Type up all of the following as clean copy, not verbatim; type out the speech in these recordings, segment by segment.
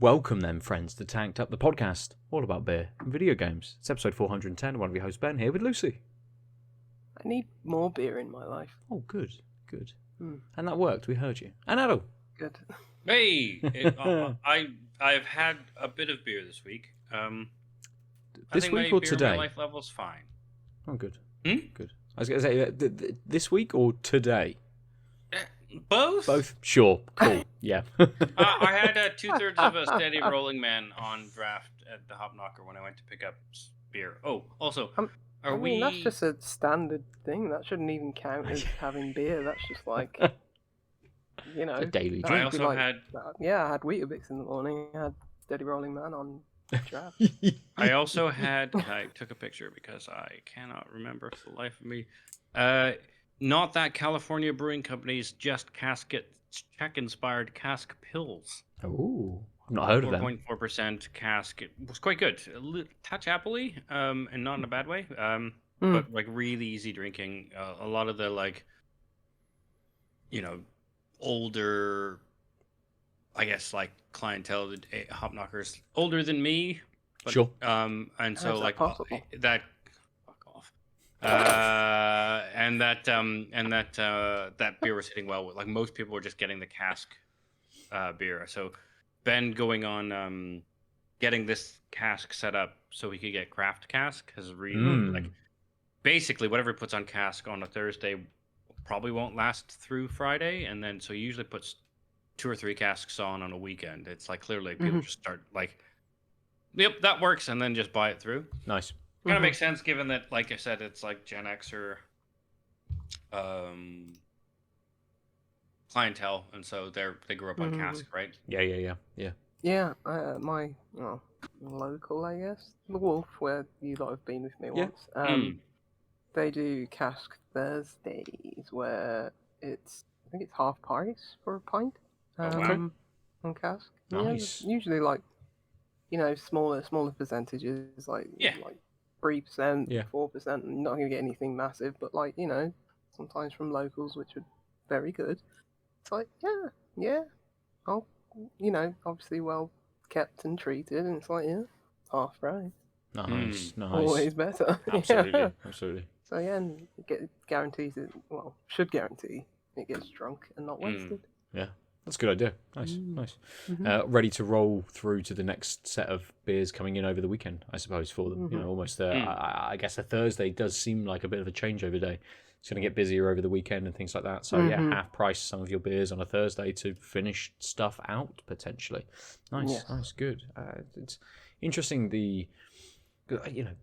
Welcome then, friends, to Tanked Up, the podcast all about beer and video games. It's episode 410. One of your hosts, Ben, here with Lucy. I need more beer in my life. Oh, good. And that worked. We heard you. And Aadil. Good. Hey, I've had a bit of beer this week. This week or today? My life level's fine. Oh, good. Hmm? Good. I was going to say this week or today. Both? Both. Sure. Cool. Yeah. I had 2/3 of a Steady Rolling Man on draft at the Hop Knocker when I went to pick up beer. Oh, also, that's just a standard thing. That shouldn't even count as having beer. That's just like, you know, a daily I drink. also had. I had Weetabix in the morning. I had Steady Rolling Man on draft. I also had. I took a picture because I cannot remember for the life of me. Not that California Brewing Company's Just Casket Czech-inspired cask pills. Oh, I've not heard of them. 4.4% cask. It was quite good. A touch appley, and not in a bad way. But like really easy drinking. A lot of the older, I guess clientele, hop knockers, older than me. But, sure. And so that. That beer was hitting well with most people were just getting the cask beer. So Ben going on getting this cask set up so he could get craft cask has really basically whatever he puts on cask on a Thursday probably won't last through Friday, and then so he usually puts 2 or 3 casks on a weekend. It's clearly people just start yep, that works, and then just buy it through. Nice. Kind of makes sense given that, like I said, it's Gen X or clientele, and so they grew up on cask, right? Yeah. Yeah, my local, I guess, the Wolf, where you lot have been with me once. They do cask Thursdays, where I think it's half price for a pint. On cask. Nice. Yeah, usually smaller percentages, like 3%, 4%, and not going to get anything massive, but sometimes from locals, which are very good. It's I'll, obviously well kept and treated, and it's half price. Nice. Always better. Absolutely. So and it guarantees it. Well, should guarantee it gets drunk and not wasted. Yeah. That's a good idea. Nice. Mm-hmm. Ready to roll through to the next set of beers coming in over the weekend, I suppose, for them. Almost there. I guess a Thursday does seem like a bit of a changeover day. It's going to get busier over the weekend and things like that. So, half price some of your beers on a Thursday to finish stuff out, potentially. Nice, good. It's interesting,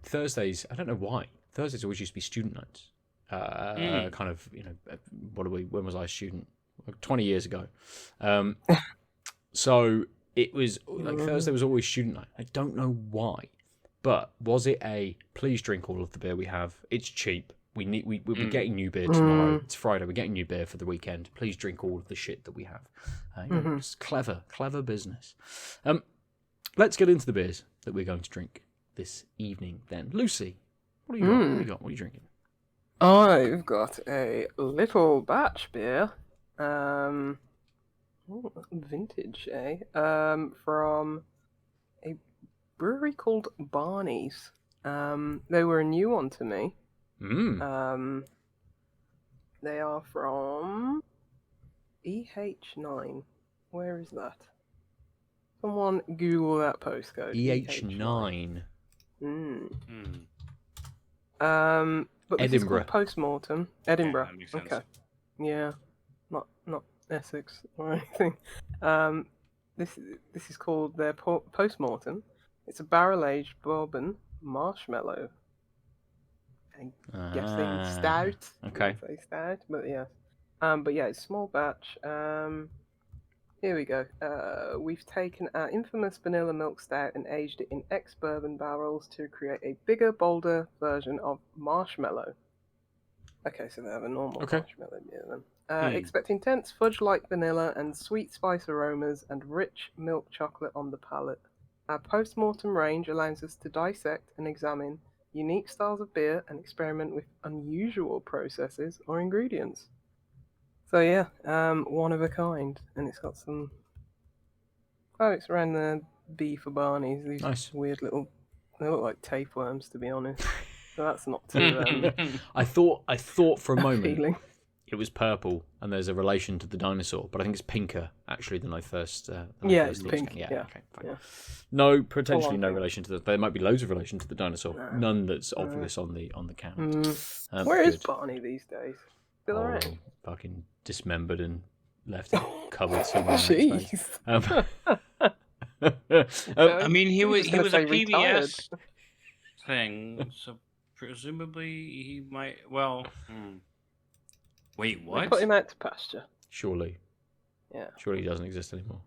Thursdays, I don't know why. Thursdays always used to be student nights. When was I a student? 20 years ago. So it was Thursday was always student night. I don't know why, but was it please drink all of the beer we have? It's cheap. We'll be getting new beer tomorrow. It's Friday. We're getting new beer for the weekend. Please drink all of the shit that we have. It's clever business. Let's get into the beers that we're going to drink this evening then. Lucy, what do you got? What do you got? What are you drinking? I've got a little batch beer. Vintage, from a brewery called Barney's. They were a new one to me. They are from EH9. Where is that? Someone Google that postcode. EH9. But this is Edinburgh. called Post Mortum. Edinburgh. Yeah, that makes sense. Okay. Yeah. Not Essex or anything. This is called their Post Mortum. It's a barrel-aged bourbon marshmallow. I'm guessing stout. Okay. Say stout, but yeah. It's small batch. Here we go. We've taken our infamous vanilla milk stout and aged it in ex-bourbon barrels to create a bigger, bolder version of marshmallow. Okay, so they have a normal marshmallow beer then. Expect intense fudge-like vanilla and sweet spice aromas and rich milk chocolate on the palate. Our post-mortem range allows us to dissect and examine unique styles of beer and experiment with unusual processes or ingredients. So one of a kind, and it's got some Oh, it's around the B for Barney's. These Nice. weird little. They look like tapeworms, to be honest. So that's not too I thought for a moment appealing. it was purple and there's a relation to the dinosaur, but I think it's pinker actually than I first. Yeah, first it's thought. pink. Yeah. Okay, fine. Yeah. No, potentially no pink. relation to the. There might be loads of relation to the dinosaur. None that's obvious on the count. Where is Good. Barney these days? Still Oh, around? fucking dismembered and left in cupboard somewhere. I expect. Jeez. I mean, he was gonna a say PBS retired. thing, so presumably he might. Well, wait, They what? put him out to pasture. Surely Yeah. he doesn't exist anymore.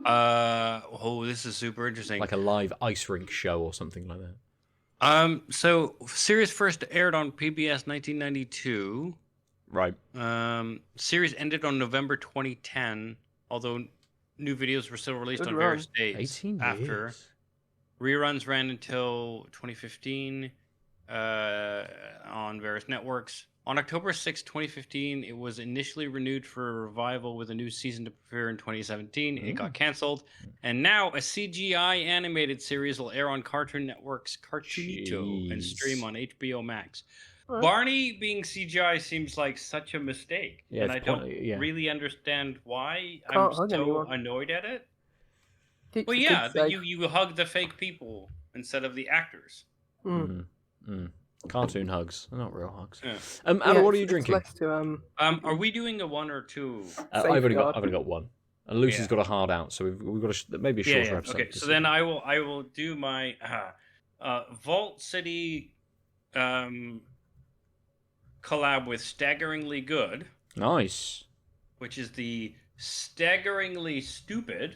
Oh, this is super interesting. Like a live ice rink show or something like that. So series first aired on PBS 1992. Right. Series ended on November 2010, although new videos were still released Good on run. various dates 18 after. years. Reruns ran until 2015 on various networks. On October 6, 2015, it was initially renewed for a revival with a new season to premiere in 2017. It got canceled. And now a CGI animated series will air on Cartoon Network's Cartoonito and stream on HBO Max. Alright. Barney being CGI seems like such a mistake. Yeah, and it's I don't yeah. really understand why. Can't I'm hug so anyone. annoyed at it. Keeps Well, the yeah, kids that safe. you hug the fake people instead of the actors. Cartoon hugs, they're not real hugs. Yeah. Aadil, what are you It's drinking? less to, Are we doing a 1 or 2? I've only Safeguard. got one. And Lucy's got a hard out, so we've got maybe a shorter episode. Okay, so then I will do my Vault City collab with Staggeringly Good, Nice. which is the Staggeringly Stoopid.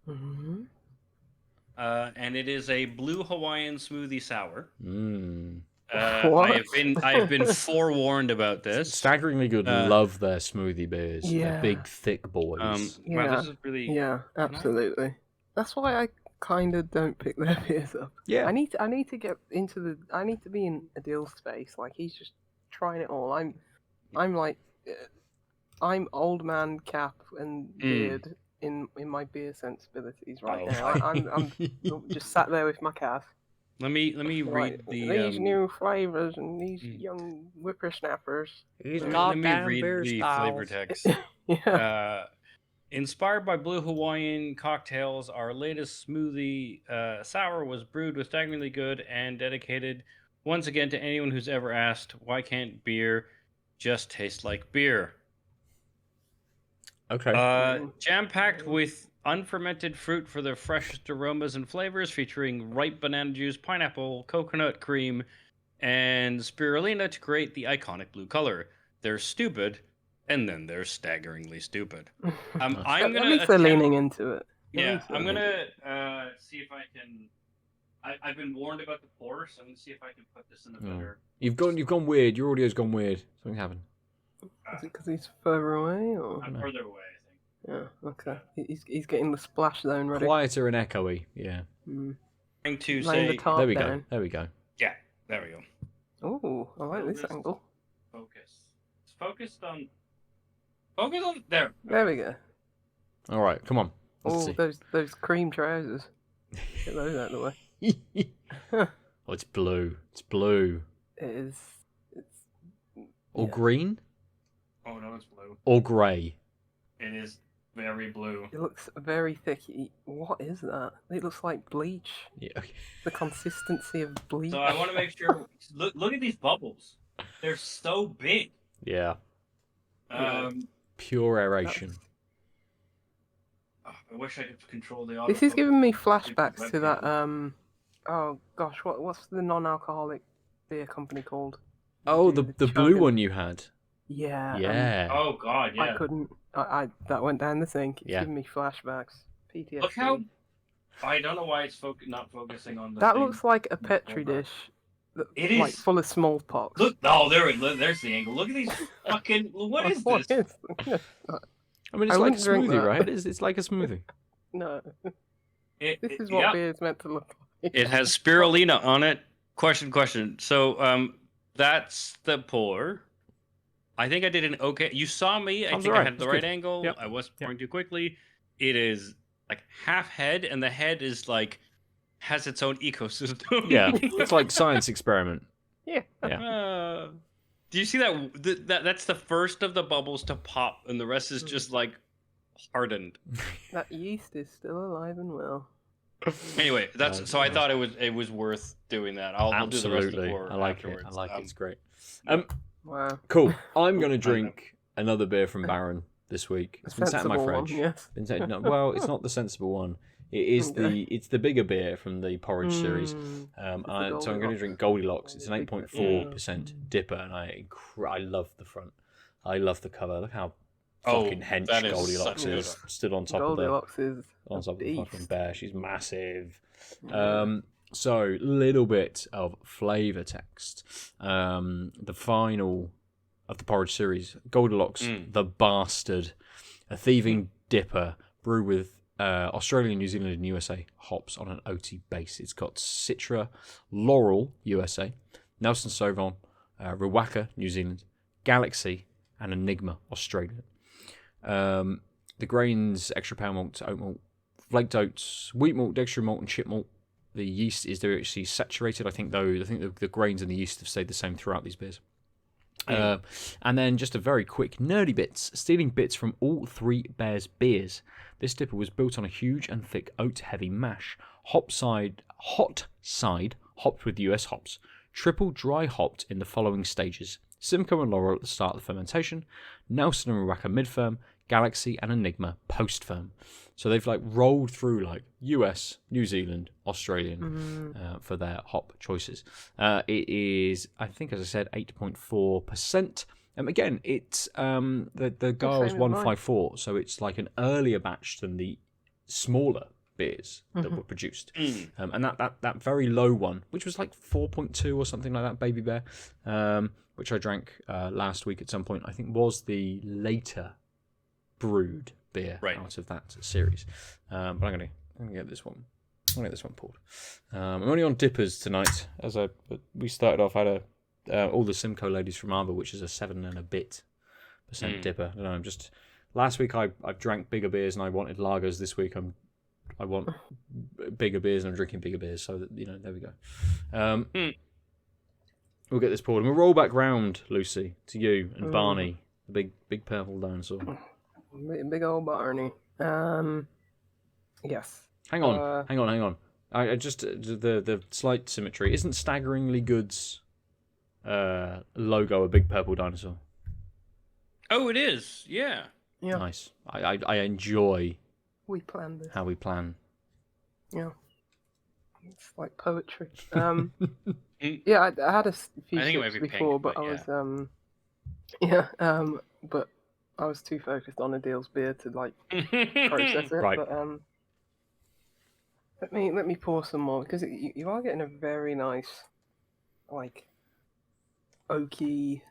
Mm-hmm. And it is a blue Hawaiian smoothie sour. What? I have been forewarned about this. Staggeringly Good love their smoothie beers. Yeah. They're big, thick boys. Wow, this is really Yeah, absolutely. That's why I kind of don't pick their beers up. Yeah. I need to get into the. I need to be in Aadil's space. Like he's just trying it all. I'm like, I'm old man Cap and beard in my beer sensibilities right now. I'm just sat there with my cat. Let me read the these new flavors and these young whippersnappers. let me read the flavor text. Yeah. Inspired by Blue Hawaiian cocktails, our latest smoothie sour was brewed with Staggeringly Good and dedicated once again to anyone who's ever asked, why can't beer just taste like beer? Okay. Jam-packed with unfermented fruit for their freshest aromas and flavors, featuring ripe banana juice, pineapple, coconut cream, and spirulina to create the iconic blue color. They're stupid, and then they're staggeringly stupid. I'm At gonna least they're leaning into it. Yeah, I'm gonna see if I can. I've been warned about the pour, so I'm gonna see if I can put this in a better. You've gone weird. Your audio's gone weird. Something happened. Is it because he's further away, or? I'm further away, I think. Yeah. Okay. He's getting the splash zone ready. Quieter and echoey. Yeah. Trying to Laying the say. tarp There we down. go. There we go. Yeah, there we go. Oh, I like this angle. Focus. It's focused on. Focus on there. There we go. All right. Come on. Let's Oh, those cream trousers. Get those out of the way. see. Oh, it's blue. It's blue. It is. It's. Or Yeah. green. Oh no, it's blue. Or grey. It is very blue. It looks very thick. What is that? It looks like bleach. Yeah. Okay. The consistency of bleach. So I want to make sure. Look at these bubbles. They're so big. Yeah. Oh, Pure aeration. I wish I could control the auto. This is giving me flashbacks to that. Oh gosh, what's the non-alcoholic beer company called? Oh, Do the blue chugging. one you had. Yeah. Yeah. Oh god, yeah. I couldn't. I that went down the sink. It's Yeah. giving me flashbacks. PTSD. Look how. I don't know why it's not focusing on the. That thing. looks like a petri Hold on. dish. It Like is. full of smallpox. Look, oh, there's the angle. Look at these fucking. What is What this? is- I mean, it's I like a wouldn't drink smoothie, that. right? It's like a smoothie. No. It, This it- is what yeah. beer is meant to look like. It has spirulina on it. Question. So, that's the pour. I think I did an okay. You saw me. I Sounds think I alright. had the That's right good. angle. Yep. I wasn't Yep. pouring too quickly. It is like half head, and the head is like has its own ecosystem. Yeah, it's like science experiment. Yeah. Uh, do you see that? That's the first of the bubbles to pop, and the rest is just like hardened. That yeast is still alive and well. Anyway, that's so I thought it was worth doing that. I'll do the rest of the Absolutely. four I like afterwards. it. I like it. It's great. Wow. Cool. I'm going to drink another beer from Baron this week. It's been sat in my Sensible one, fridge. yes. Been sat, no, well, it's not the sensible one. It is it's the bigger beer from the porridge series. So I'm going to drink Goldilocks. It's an 8.4% dipper, and I love the front. I love the cover. Look how fucking hench Goldilocks is. Stood on top of the fucking bear. She's massive. So little bit of flavor text. The final of the porridge series, Goldilocks, the bastard, a thieving dipper brewed with Australia, New Zealand, and USA hops on an oaty base. It's got Citra, Laurel, USA, Nelson Sauvin, Rawaka, New Zealand, Galaxy, and Enigma, Australia. The grains: extra power malt, oat malt, flaked oats, wheat malt, dextrin malt, and chip malt. The yeast is actually saturated. I think the grains and the yeast have stayed the same throughout these beers. And then just a very quick nerdy bits, stealing bits from all three Bears beers. This dipper was built on a huge and thick oat-heavy mash, hot side hopped with US hops, triple dry hopped in the following stages: Simcoe and Laurel at the start of the fermentation, Nelson and Rawaka mid-ferm, Galaxy and Enigma post-ferm. So they've like rolled through like US, New Zealand, Australian for their hop choices. It is, I think, as I said, 8.4%. Again, it's the Gar was 154, so it's like an earlier batch than the smaller beers that were produced. And that very low one, which was like 4.2 or something like that, Baby Bear, which I drank last week at some point, I think was the later brewed beer out of that series. But I'm gonna get this one. I'm gonna get this one poured. I'm only on dippers tonight. We started off, I had all the Simcoe ladies from Arbor, which is a 7 and a bit % dipper. I don't know, I'm just last week I drank bigger beers and I wanted lagers. This week I want bigger beers and I'm drinking bigger beers. So that, there we go. We'll get this poured and we'll roll back round, Lucy, to you and Barney, the big purple dinosaur. Big old Barney. Yes. Hang on. I just the slight symmetry. Isn't Staggeringly Good's logo a big purple dinosaur? Oh, it is. Yeah. Nice. I enjoy. We planned this. How we plan. Yeah. It's like poetry. Yeah, I had a few sips before, but I was but I was too focused on Aadil's beer to like process it. Right. But let me pour some more because you are getting a very nice, like, oaky,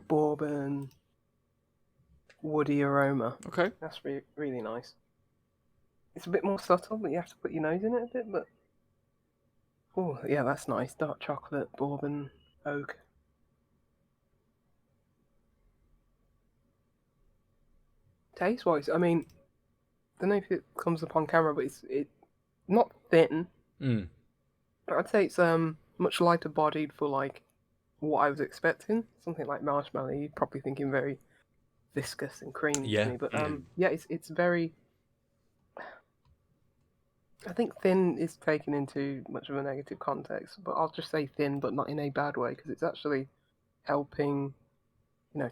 bourbon, woody aroma. Okay. That's really nice. It's a bit more subtle, but you have to put your nose in it a bit. But oh yeah, that's nice. Dark chocolate, bourbon, oak. Taste-wise, I mean, I don't know if it comes up on camera, but it's not thin. But I'd say it's much lighter bodied for like what I was expecting. Something like marshmallow, you're probably thinking very viscous and creamy to me. But it's very. I think thin is taken into much of a negative context, but I'll just say thin, but not in a bad way, because it's actually helping,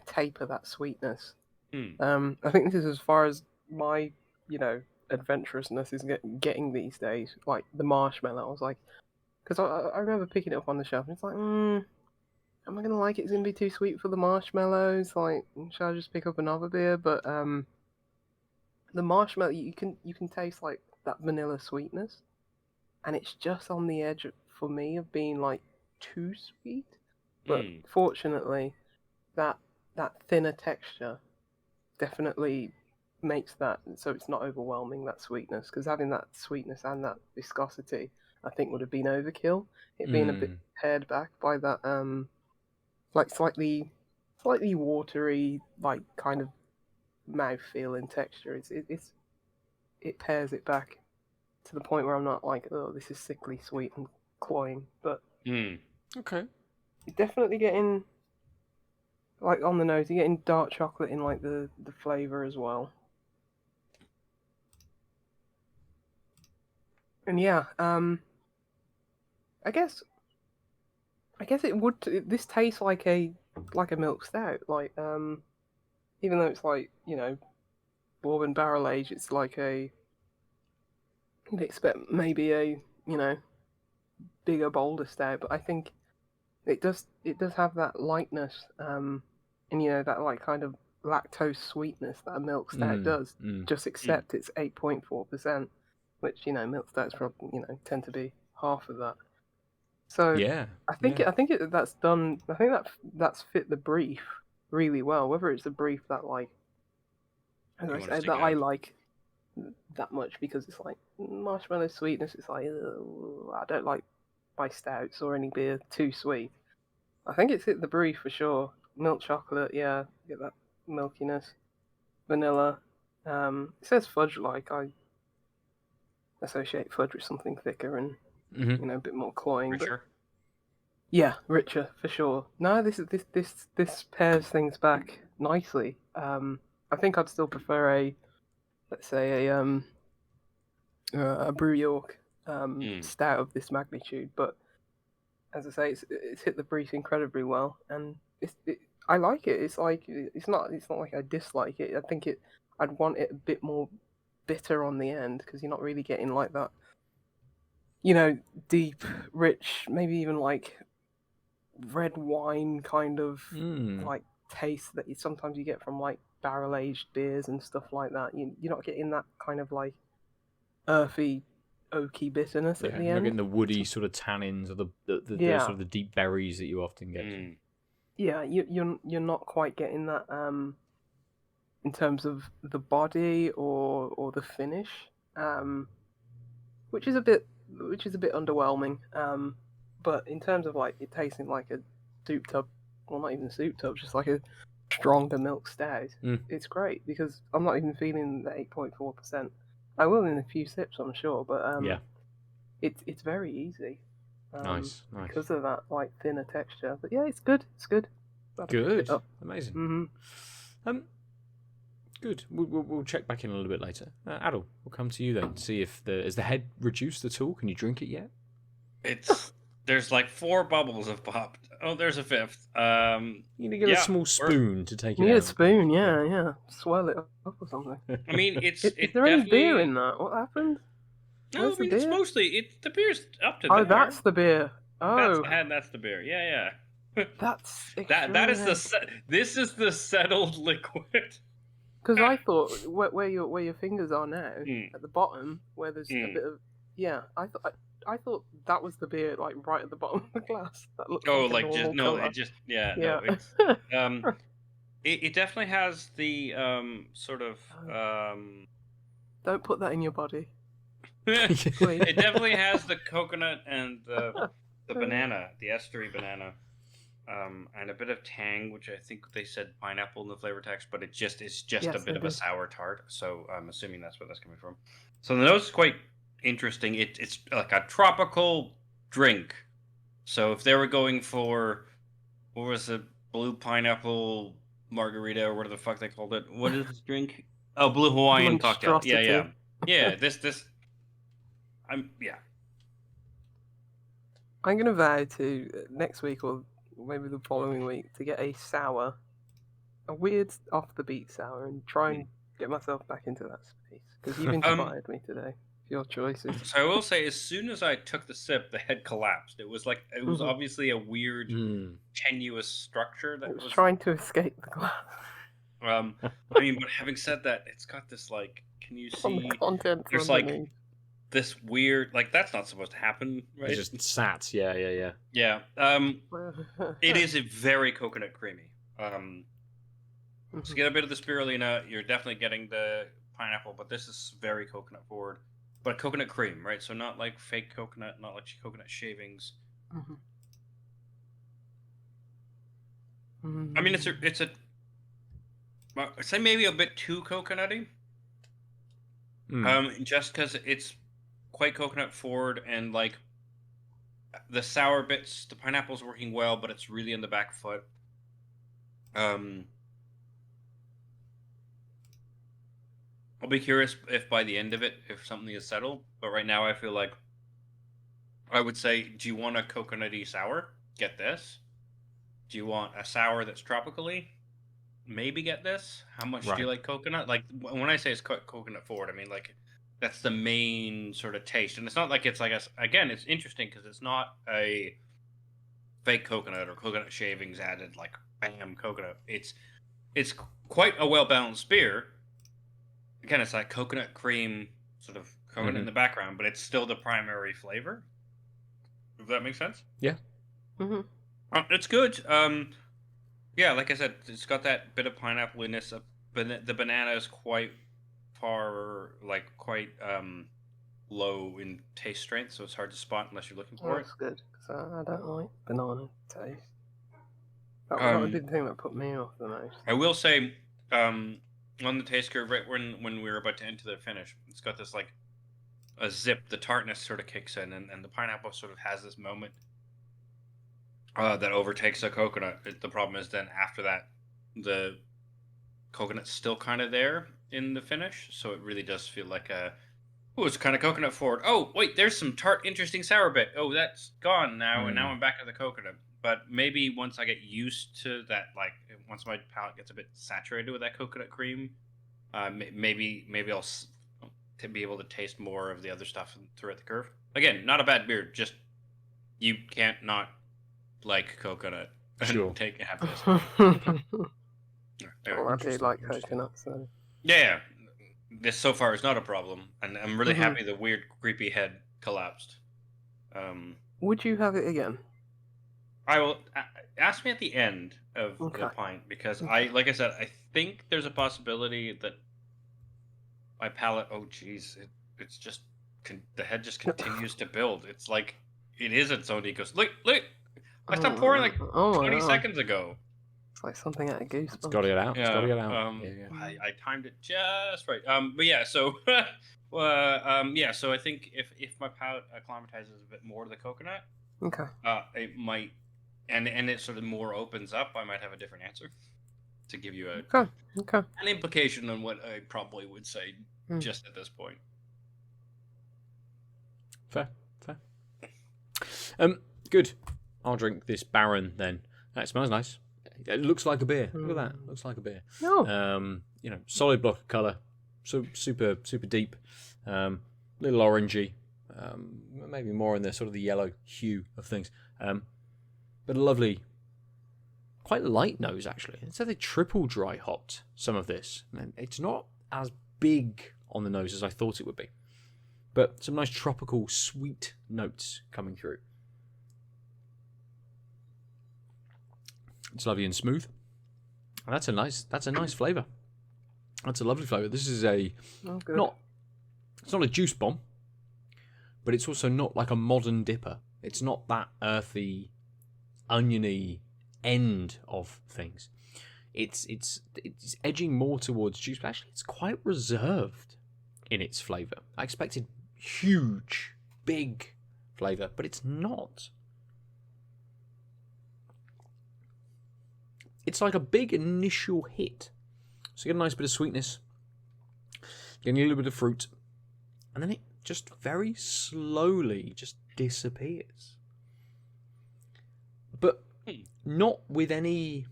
taper that sweetness. I think this is as far as my, adventurousness is getting these days. Like the marshmallow, I was like, because I remember picking it up on the shelf, and it's like, am I gonna like it? It's gonna be too sweet for the marshmallows. Like, should I just pick up another beer? But the marshmallow, you can taste like that vanilla sweetness, and it's just on the edge for me of being like too sweet. But fortunately, that thinner texture definitely makes that so it's not overwhelming, that sweetness, because having that sweetness and that viscosity I think would have been overkill. It being a bit pared back by that like slightly watery, like kind of mouthfeel and texture. it pairs it back to the point where I'm not like, oh, this is sickly sweet and cloying. But Okay. you're definitely getting, like, on the nose, you're getting dark chocolate in, like, the flavour as well. And yeah, I guess it would. This tastes like a milk stout. Like, even though it's like, you know, bourbon barrel age, it's like a. You'd expect maybe a, you know, bigger, bolder stout, but I think it does have that lightness, and you know, that like kind of lactose sweetness that a milk stout does. Just except it's 8.4%, which, you know, milk stouts probably, you know, tend to be half of that. So Yeah. I think that's done. I think that's fit the brief really well. Whether it's a brief that, like, as I say, that I like that much because it's like marshmallow sweetness. It's like, I don't like my stouts or any beer too sweet. I think it's hit the brief for sure. Milk chocolate, yeah, get that milkiness. Vanilla. It says fudge. Like, I associate fudge with something thicker and you know, a bit more cloying. Richer. But yeah, richer for sure. No, this pairs things back nicely. I think I'd still prefer let's say a Brew York stout of this magnitude, but as I say, it's hit the brief incredibly well, and I like it. It's like it's not like I dislike it. I think I'd want it a bit more bitter on the end because you're not really getting like that, you know, deep, rich, maybe even like red wine kind of like taste that sometimes you get from like barrel aged beers and stuff like that. You're not getting that kind of like earthy, oaky bitterness at the You're not end. getting the woody sort of tannins or the sort of the deep berries that you often get. Yeah, you're not quite getting that in terms of the body or the finish, which is a bit underwhelming. But in terms of like it tasting like a soup tub, well, not even a soup tub, just like a stronger milk stout, it's great because I'm not even feeling the 8.4%. I will in a few sips, I'm sure, but it's very easy. Nice. Because of that like thinner texture. But yeah, it's good. Good. Amazing. Good. We'll check back in a little bit later. Aadil, we'll come to you then. See if is the head reduced at all? Can you drink it yet? There's like 4 bubbles have popped. Oh, there's a 5th. You need to get a small spoon to take it out. You need a spoon, yeah. Swirl it up or something. I mean, is there any beer in that? What happened? No, I mean, it's mostly the beer's up to there. there. Oh, that's the beer. Oh, that's the head. That's the beer. Yeah. That's that is this is the settled liquid. Because I thought where your fingers are now at the bottom, where there's a bit of I thought that was the beer, like right at the bottom of the glass. That looks like just no, color. it just no, it's it definitely has the sort of Don't put that in your body. It definitely has the coconut and the banana, the estery banana, and a bit of tang, which I think they said pineapple in the flavor text, but it's just a bit of a sour tart. So I'm assuming that's where that's coming from. So the nose is quite interesting. It's like a tropical drink. So if they were going for, what was it, blue pineapple margarita or whatever the fuck they called it? What is this drink? Oh, blue Hawaiian cocktail. Yeah. This. I'm gonna vow to next week or maybe the following week to get a weird off the beat sour, and try and get myself back into that space because you've inspired me today. Your choices. So I will say, as soon as I took the sip, the head collapsed. It was obviously a weird, tenuous structure that was trying to escape the glass. I mean, but having said that, it's got this like, can you see? There's like this weird, like that's not supposed to happen, right? It's just sat, yeah. Yeah. It is a very coconut creamy. So get a bit of the spirulina. You're definitely getting the pineapple, but this is very coconut forward. But coconut cream, right? So not like fake coconut, not like coconut shavings. I mean, it's a. I'd say maybe a bit too coconutty. Just because it's quite coconut forward, and like the sour bits, the pineapple's working well, but it's really in the back foot. I'll be curious if by the end of it, if something is settled. But right now, I feel like I would say, do you want a coconutty sour? Get this. Do you want a sour that's tropically? Maybe get this. How much do you like coconut? Like when I say it's coconut forward, I mean like that's the main sort of taste, and it's not like it's like again, it's interesting because it's not a fake coconut or coconut shavings added like bam coconut. It's quite a well balanced beer. Again, it's like coconut cream, sort of coconut in the background, but it's still the primary flavor. If that makes sense. Yeah. It's good. Yeah, like I said, it's got that bit of pineapple-ness. The banana is quite low in taste strength, so it's hard to spot unless you're looking for it. That's good, because I don't like banana taste. That would be the thing that put me off the most. I will say, on the taste curve, right when we were about to enter the finish, it's got this like a zip. The tartness sort of kicks in, and the pineapple sort of has this moment that overtakes the coconut. The problem is then after that, the coconut's still kind of there in the finish, so it really does feel like it's kind of coconut forward. Oh wait, there's some tart, interesting sour bit. Oh, that's gone now, and now I'm back to the coconut. But maybe once I get used to that, like once my palate gets a bit saturated with that coconut cream, maybe I'll be able to taste more of the other stuff throughout the curve. Again, not a bad beer, just you can't not like coconut and have this. Well, I do like coconut, so. Yeah, this so far is not a problem, and I'm really happy the weird creepy head collapsed. Would you have it again? I will ask me at the end of the pint, because like I said, I think there's a possibility that my palate. Oh, geez, it's just the head just continues to build. It's like it is its own ecosystem. Look! I stopped pouring like 20 seconds ago. It's like something out of Goosebumps. It's got to get out. Yeah, it's got to get out. I timed it just right. But yeah, so so I think if my palate acclimatizes a bit more to the coconut, it might, and it sort of more opens up, I might have a different answer to give you an implication on what I probably would say just at this point. Fair. Good. I'll drink this Baron then. That smells nice. It looks like a beer. Look at that. Looks like a beer. Oh. Solid block of colour. So super deep. Little orangey. Maybe more in the sort of the yellow hue of things. But a lovely, quite light nose actually. It's like they triple dry hopped some of this. And it's not as big on the nose as I thought it would be. But some nice tropical sweet notes coming through. It's lovely and smooth. And that's a nice flavour. That's a lovely flavour. This is it's not a juice bomb, but it's also not like a modern dipper. It's not that earthy, oniony end of things. It's edging more towards juice, but actually it's quite reserved in its flavour. I expected huge, big flavour, but it's not. It's like a big initial hit. So you get a nice bit of sweetness, getting a little bit of fruit, and then it just very slowly just disappears. But not with any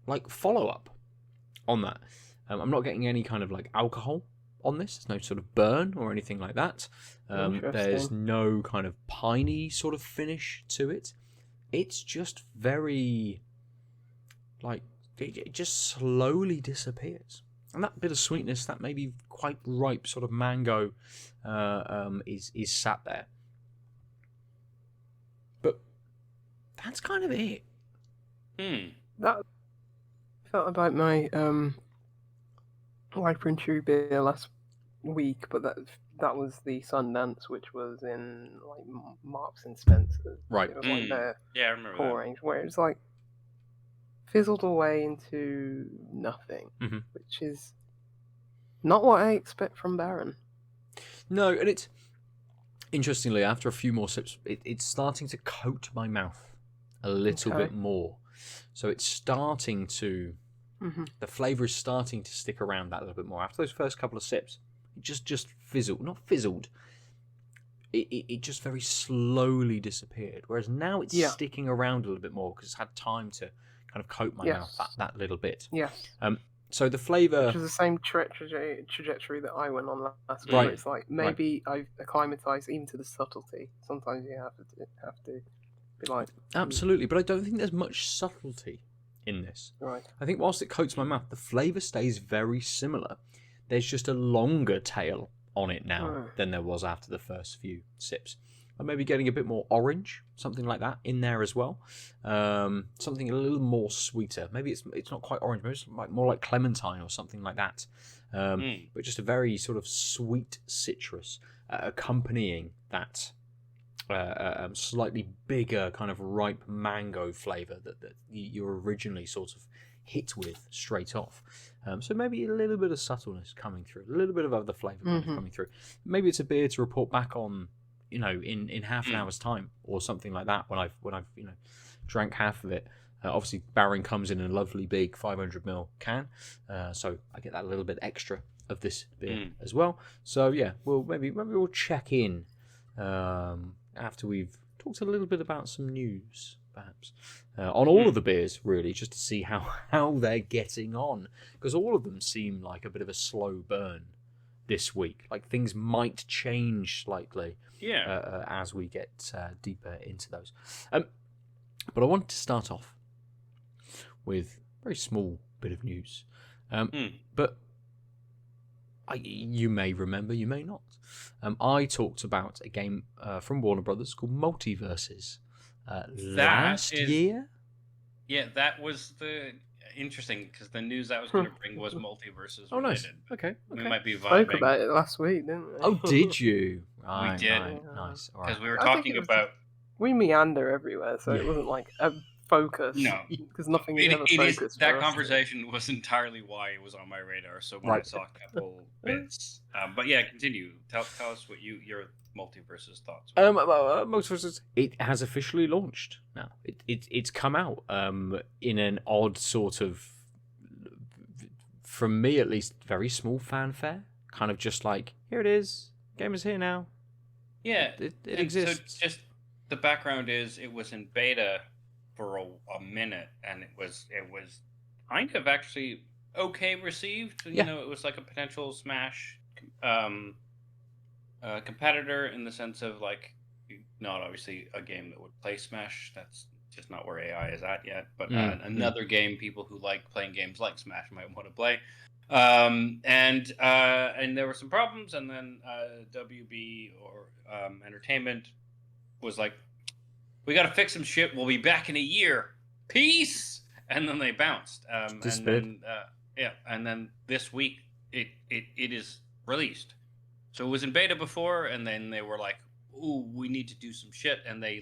like follow-up on that. I'm not getting any kind of like alcohol on this. There's no sort of burn or anything like that. There's no kind of piney sort of finish to it. It's just very... like it just slowly disappears, and that bit of sweetness, that maybe quite ripe sort of mango, is sat there. But that's kind of it. That felt about my Life and True beer last week, but that was the Sundance, which was in like Marks and Spencer. Right. It was like their I remember core range, where it's like fizzled away into nothing, which is not what I expect from Baron. No, and it's interestingly after a few more sips, it's starting to coat my mouth a little bit more. So it's starting to, the flavour is starting to stick around that a little bit more. After those first couple of sips, it just fizzled, not fizzled. It just very slowly disappeared. Whereas now it's sticking around a little bit more because it's had time to kind of coat my mouth that little bit. Yeah. So the flavour, which is the same trajectory that I went on last week. Right. It's like maybe I've acclimatized even to the subtlety. Sometimes you have to be like absolutely, but I don't think there's much subtlety in this. right. I think whilst it coats my mouth, the flavour stays very similar. There's just a longer tail on it now than there was after the first few sips. I'm maybe getting a bit more orange, something like that, in there as well. Something a little more sweeter. Maybe it's not quite orange, maybe it's more like clementine or something like that. But just a very sort of sweet citrus accompanying that slightly bigger kind of ripe mango flavour that you're originally sort of hit with straight off. So maybe a little bit of subtleness coming through, a little bit of other flavour coming through. Maybe it's a beer to report back on, in half an hour's time or something like that when I've drank half of it. Obviously, Baron comes in a lovely big 500ml can, so I get that little bit extra of this beer as well. So yeah, maybe we'll check in after we've talked a little bit about some news, perhaps, on all of the beers, really, just to see how they're getting on, because all of them seem like a bit of a slow burn this week. Like things might change slightly as we get deeper into those. But I wanted to start off with a very small bit of news. But you may remember, you may not. I talked about a game from Warner Brothers called Multiverses last year. Yeah, that was the interesting, because the news I was going to bring was Multiverses. Oh, nice. Related. Okay. We might be vibing. Spoke about it last week, didn't we? Oh, did you? Right, we did. Right, nice. All Because right. we were I think talking it was about. We meander everywhere, so it wasn't like a focus. No. Because nothing is ever It is, focused. that for us. conversation was entirely why it was on my radar. So when I saw a couple bits, but yeah, continue. Tell us what your Multiverses thoughts were. Multiverses, it has officially launched now. It's come out in an odd sort of, from me at least, very small fanfare. Kind of just like, here it is, game is here now. Yeah, it exists. So just the background is it was in beta for a minute, and it was kind of actually okay received. You know, it was like a potential Smash competitor in the sense of like not obviously a game that would play Smash. That's just not where AI is at yet. But another game people who like playing games like Smash might want to play. And there were some problems, and then WB or Entertainment was like, we got to fix some shit. We'll be back in a year. Peace. And then they bounced. And then this week it is released. So it was in beta before, and then they were like, ooh, we need to do some shit. And they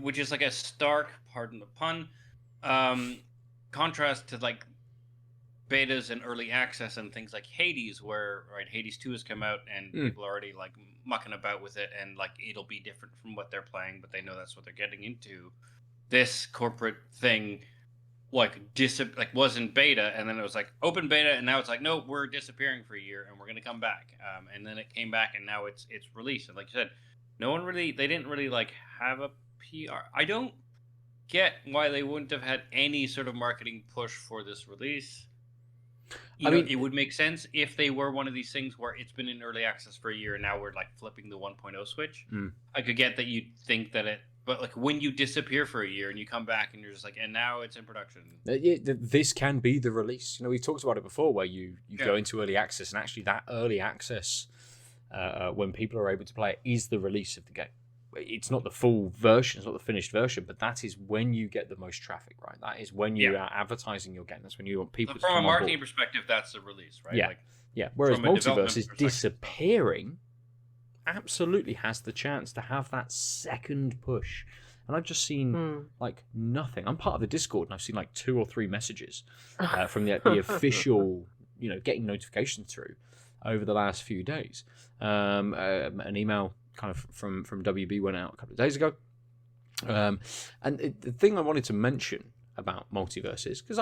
which is like a stark, pardon the pun, contrast to like betas and early access and things like Hades, where Hades 2 has come out and people are already like mucking about with it, and like it'll be different from what they're playing, but they know that's what they're getting into. This corporate thing was in beta, and then it was like open beta, and now it's like, no, we're disappearing for a year and we're gonna come back. And then it came back, and now it's released. And like you said, they didn't really like have a PR. I don't get why they wouldn't have had any sort of marketing push for this release. I mean, it would make sense if they were one of these things where it's been in early access for a year and now we're like flipping the 1.0 switch. I could get that you'd think that but like when you disappear for a year and you come back and you're just like, and now it's in production. This can be the release. We've talked about it before, where you go into early access, and actually that early access, when people are able to play it, is the release of the game. It's not the full version, it's not the finished version, but that is when you get the most traffic, right? That is when you are advertising your game. That's when you want people to come on board. From a marketing perspective, that's the release, right? Yeah. Whereas Multiverses disappearing absolutely has the chance to have that second push. And I've just seen like nothing. I'm part of the Discord, and I've seen like 2 or 3 messages from the official, getting notifications through. over the last few days. An email kind of from WB went out a couple of days ago. And the thing I wanted to mention about Multiverses, because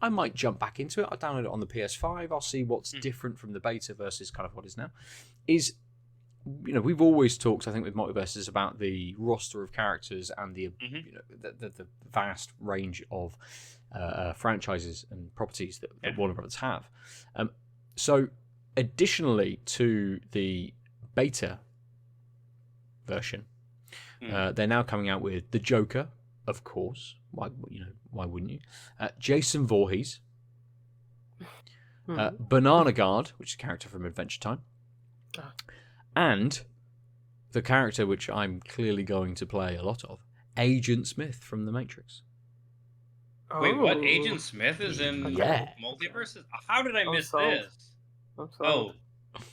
I might jump back into it. I'll download it on the PS5. I'll see what's different from the beta versus kind of what is now. Is, we've always talked, I think, with Multiverses about the roster of characters and the the vast range of franchises and properties that Warner Brothers have. So, additionally to the beta version, they're now coming out with the Joker, of course. Why wouldn't you? Jason Voorhees, Banana Guard, which is a character from Adventure Time, and the character which I'm clearly going to play a lot of, Agent Smith from The Matrix. Wait, what? Agent Smith is in Multiverses? How did I miss this? I'm sorry.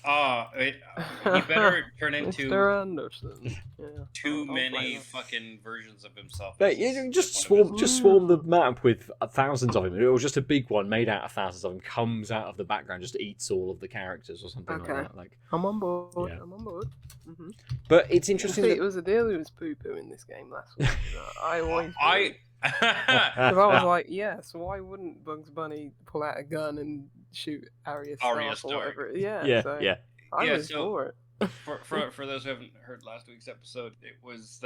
He better turn into Mr. Anderson. Yeah. too many fucking versions of himself. But you just swarm the map with thousands of him. Or just a big one made out of thousands of them comes out of the background, just eats all of the characters or something like that. Like, I'm on board. Yeah. I'm on board. Mm-hmm. But it's interesting. It was Aadil who was poo-poo in this game last week. I always. I was like, so why wouldn't Bugs Bunny pull out a gun and shoot Arya Stark or whatever? Yeah. I was for it. For those who haven't heard last week's episode, it was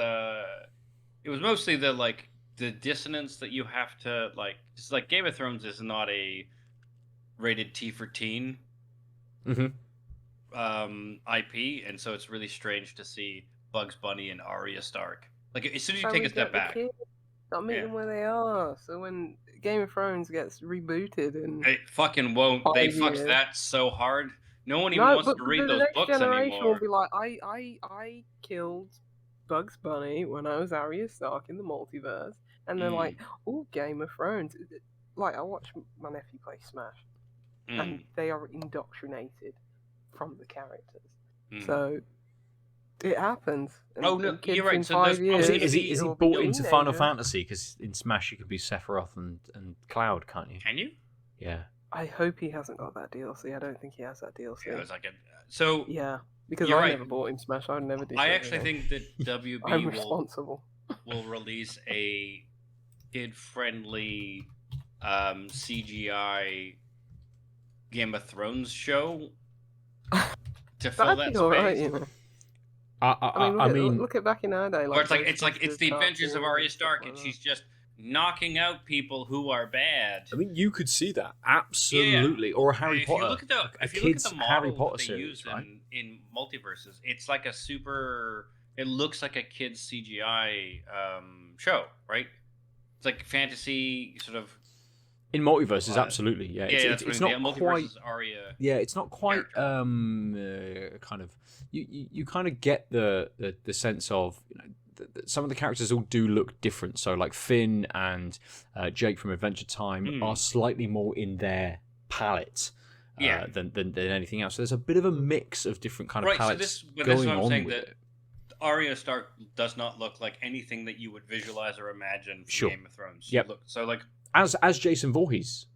mostly the dissonance that you have to just like Game of Thrones is not a rated T for teen IP, and so it's really strange to see Bugs Bunny and Arya Stark. Like as soon as you take a step back. Not meet them where they are. So when Game of Thrones gets rebooted and it fucking won't. They fucked that so hard. No one even wants to read those books anymore. The next generation will be like, I killed Bugs Bunny when I was Arya Stark in the multiverse, and they're like, oh, Game of Thrones. Like I watch my nephew play Smash, and they are indoctrinated from the characters. So. It happens. And you're right. So is he bought into Final Fantasy? Because in Smash you could be Sephiroth and Cloud, can't you? Can you? Yeah. I hope he hasn't got that DLC. I don't think he has that DLC. Yeah, it was because I never bought him Smash. I would never do. I actually think that WB I'm responsible. will release a kid-friendly CGI Game of Thrones show to fill that space. Right, I mean, look at back in our day. Or it's the adventures of Arya Stark, and she's just knocking out people who are bad. I mean, you could see that absolutely, or Harry Potter. If you look at the model that they use in Multiverses, it's like a super. It looks like a kid's CGI show, right? It's like fantasy sort of. In Multiverses, absolutely, yeah. It's not quite. Arya. Yeah, it's not quite kind of. You kind of get the sense of some of the characters all do look different. So like Finn and Jake from Adventure Time are slightly more in their palette than anything else. So there's a bit of a mix of different kind of palettes going on with it. Arya Stark does not look like anything that you would visualize or imagine from Game of Thrones. Yep. So like as Jason Voorhees.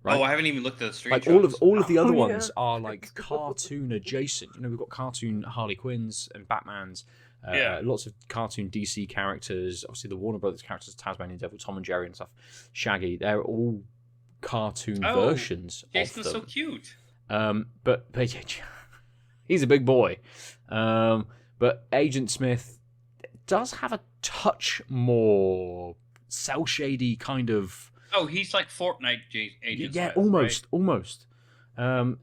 Right? Oh, I haven't even looked at the street. Like all of the other ones are like cartoon adjacent. We've got cartoon Harley Quinns and Batmans. Lots of cartoon DC characters. Obviously, the Warner Brothers characters, Tasmanian Devil, Tom and Jerry and stuff. Shaggy. They're all cartoon versions of them. Jason's so cute. But he's a big boy. But Agent Smith does have a touch more cell shady kind of. Oh, he's like Fortnite Agent Smith, almost. Right?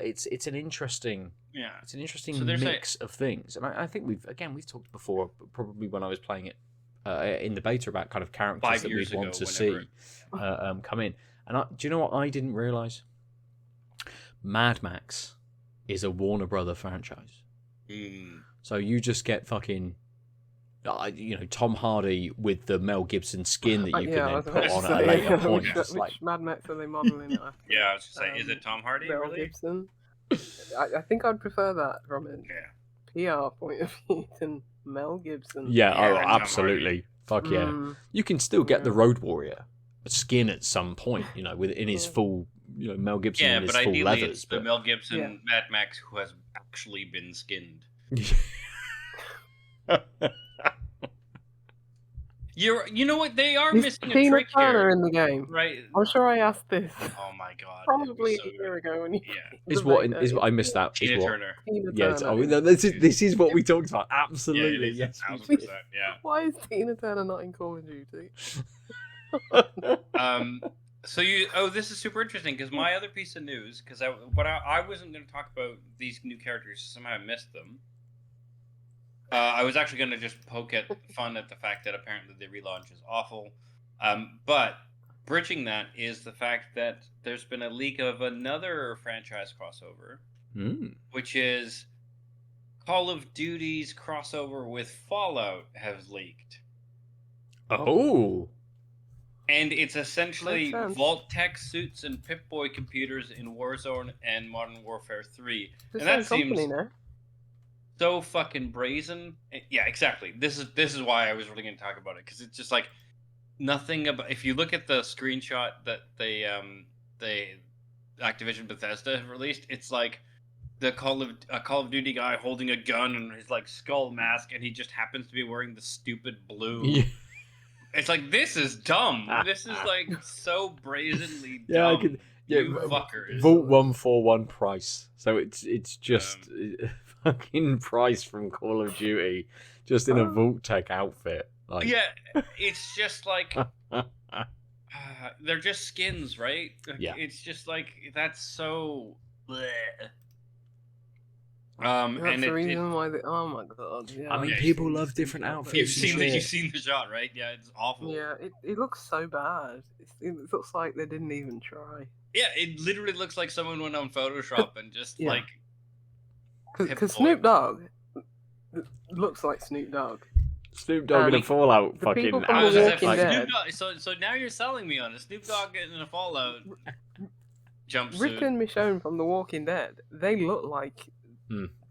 It's an interesting. Yeah, it's an interesting mix of things, and I think we've talked before, probably when I was playing it in the beta about kind of characters that we'd want to see come in. And do you know what I didn't realize? Mad Max is a Warner Brother franchise, so you just get fucking. Tom Hardy with the Mel Gibson skin that you can then put on at a later point. Which Mad Max are they modelling it after? Yeah, I was just saying, is it Tom Hardy? Mel Gibson? I think I'd prefer that from a PR point of view than Mel Gibson. Yeah, absolutely. Fuck yeah. You can still get the Road Warrior skin at some point, within his full Mel Gibson Yeah, in his but full ideally leathers. it's the Mel Gibson Mad Max who has actually been skinned. You know what? They are Is missing a Tina trick Turner here, in the game? right? I'm sure I asked this Oh my god! probably so a year ago when you. Yeah. Is what? Is what I missed that? Tina Is what? Turner. Tina Yeah. Turner. Oh, no, this is what we talked about. Absolutely. Yeah, it is Yes. 1000%. Yeah. Why is Tina Turner not in Call of Duty? So this is super interesting because my other piece of news, because I wasn't going to talk about these new characters, somehow I missed them. I was actually going to just poke at fun at the fact that apparently the relaunch is awful. But bridging that is the fact that there's been a leak of another franchise crossover, which is Call of Duty's crossover with Fallout has leaked. Oh. And it's essentially Vault Tech suits and Pip-Boy computers in Warzone and Modern Warfare 3. The and that same company seems now. so fucking brazen. Yeah, exactly. This is why I was really going to talk about it, because it's just like nothing about. If you look at the screenshot that they Activision Bethesda have released, it's like the Call of Duty guy holding a gun and his like skull mask, and he just happens to be wearing the stupid blue. Yeah. It's like, this is dumb. This is like so brazenly dumb. Yeah, I could. Yeah, you fuckers. Vault 141 price. So it's just fucking Price from Call of Duty, just in a Vault Tech outfit. Like, yeah, it's just like they're just skins, right? Yeah. It's just like that's so. Bleh. That's the reason why. Oh my god! Yeah, I mean, people love different outfits. You've seen the shot, right? Yeah, it's awful. Yeah, it looks so bad. It looks like they didn't even try. Yeah, it literally looks like someone went on Photoshop and just like. Because Snoop Dogg looks like Snoop Dogg. Snoop Dogg in a Fallout fucking outfit. Like, so now you're selling me on it. Snoop Dogg in a Fallout jumpsuit. Rick and Michonne from The Walking Dead, they look like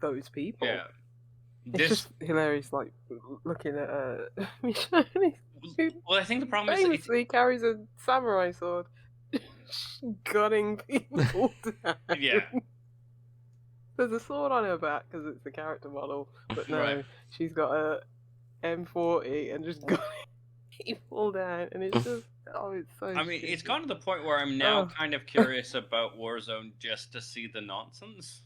those people. Yeah. It's just hilarious, like, looking at Michonne. Well, I think the problem is he carries a samurai sword, gunning people down. Yeah. There's a sword on her back because it's the character model, but no, Right. she's got a M40 and just gunning people down, and it's just it's so. I mean, stupid. it's gone to the point where I'm now kind of curious about Warzone just to see the nonsense.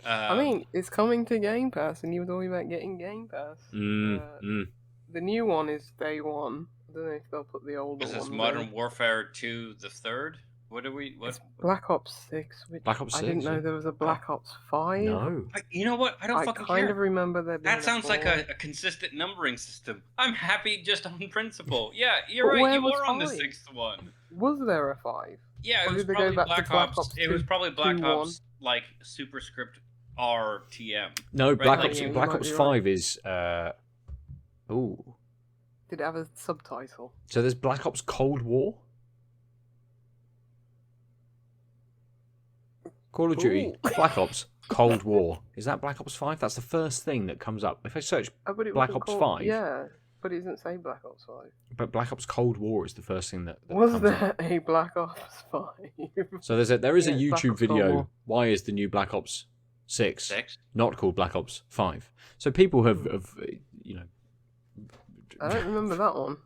I mean, it's coming to Game Pass, and you were talking about getting Game Pass. The new one is day one. I don't know if they'll put the older one. Is this Modern Warfare 2 the third? What? It's Black Ops 6. Which Black Ops 6? I didn't know there was a Black Ops 5. No. You know what? I don't fucking care. I kind of remember there being That sounds like a consistent numbering system. I'm happy just on principle. Yeah, you're But right. where You was were on the 5? 6th one. Was there a 5? Yeah, it Or was did they probably go back to Black Ops. It was 2, probably Black 2, Ops like superscript RTM. No, Right, Black like, Ops. yeah, Black Ops 5 is. Ooh. Did it have a subtitle? So there's Black Ops Cold War. Call of Duty, Black Ops Cold War. Is that Black Ops 5? That's the first thing that comes up. If I search Black Ops 5. Yeah, but it doesn't say Black Ops 5. But Black Ops Cold War is the first thing that Was comes there up. a Black Ops 5? So there is a Yeah, Black YouTube Ops Cold video. War. Why is the new Black Ops 6 not called Black Ops 5? So people have I don't remember that one.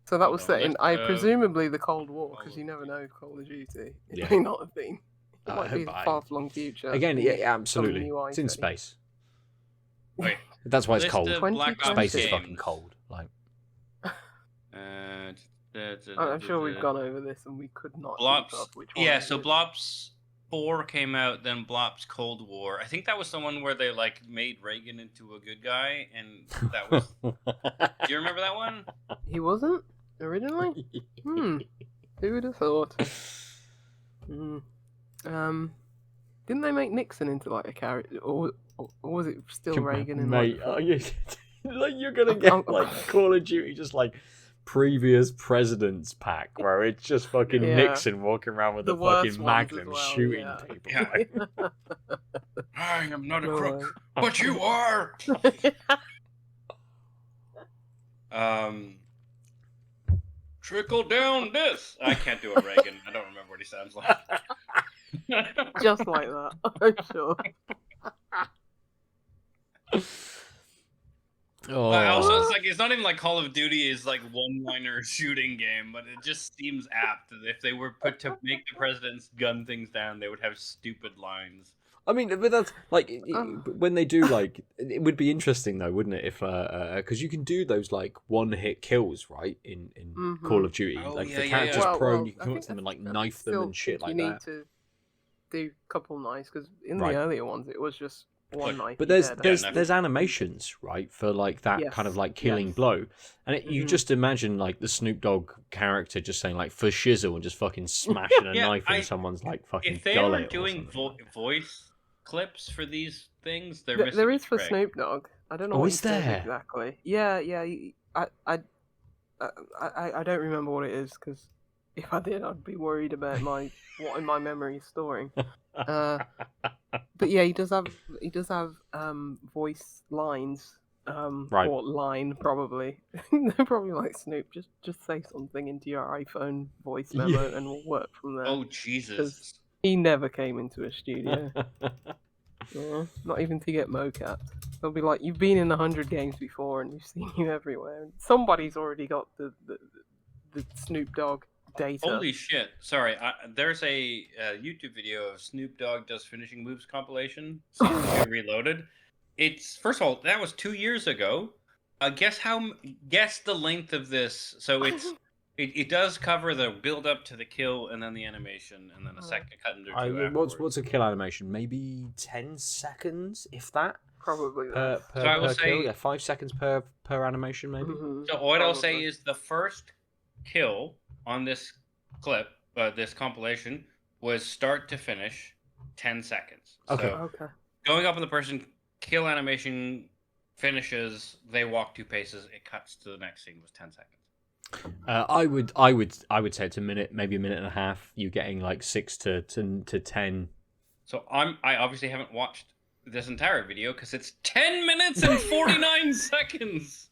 So that was set in, presumably the Cold War, because you never know Call of Duty. It may not have been. It might be the far-flung future. Again, yeah, absolutely. It's in space. Wait, that's why it's cold. Space is games. fucking cold. Like, I'm sure we've gone over this and we could not. Blops. Yeah, so Blops 4 came out, then Blops Cold War. I think that was the one where they like made Reagan into a good guy, and that was. Do you remember that one? He wasn't originally. Who would have thought? Didn't they make Nixon into like a character, or was it still Reagan? In mate, you're gonna get like Call of Duty, just like previous presidents pack, where it's just fucking Nixon walking around with a fucking Magnum shooting people. Yeah. I am not a crook, but you are. trickle down this. I can't do a Reagan. I don't remember what he sounds like. Just like that, I'm sure. But also, Oh, it's not even like Call of Duty is like one-liner shooting game, but it just seems apt that if they were put to make the presidents gun things down, they would have stupid lines. I mean, but that's like when they do like it would be interesting though, wouldn't it? If because you can do those like one-hit kills, right? In Call of Duty, Oh, like yeah, the yeah, character's yeah. prone, you can I come think up to them and like I knife them still and shit think like you that. need to do a couple knives because in Right. the earlier ones it was just one knife. But you're there's dead. there's animations, right, for like that kind of Yes, like killing yes. blow, and you Mhm. just imagine like the Snoop Dogg character just saying like for shizzle and just fucking smashing a Yeah, knife in someone's like fucking if they gullet were or doing something. voice clips for these things, they're There missing a is for trick. Snoop Dogg. I don't know Oh, what is he says there? exactly. Yeah. I don't remember what it is because if I did, I'd be worried about what in my memory is storing. But yeah, he does have voice lines. Right. Or line probably. They're probably like Snoop. Just say something into your iPhone voice memo and we'll work from there. Oh Jesus! He never came into a studio. Yeah, not even to get mocapped. They'll be like, "You've been in 100 games before, and we've seen you everywhere." And somebody's already got the Snoop Dogg data. Holy shit! Sorry, there's a YouTube video of Snoop Dogg does finishing moves compilation. Season 2 Reloaded. It's first of all that was 2 years ago. Guess the length of this. So it does cover the build up to the kill and then the animation and then a second cut into two afterwards. What's a kill animation? Maybe 10 seconds, if that. Probably Per that. So I will kill. say- Yeah, 5 seconds per animation, maybe. Mhm, So what I'll say probably. is the first kill on this clip, this compilation, was start to finish 10 seconds. Okay. So Okay. going up on the person, kill animation finishes, they walk 2 paces, it cuts to the next scene was 10 seconds. I would say it's a minute, maybe a minute and a half. You getting like 6 to 10. So I obviously haven't watched this entire video because it's 10 minutes and 49 seconds.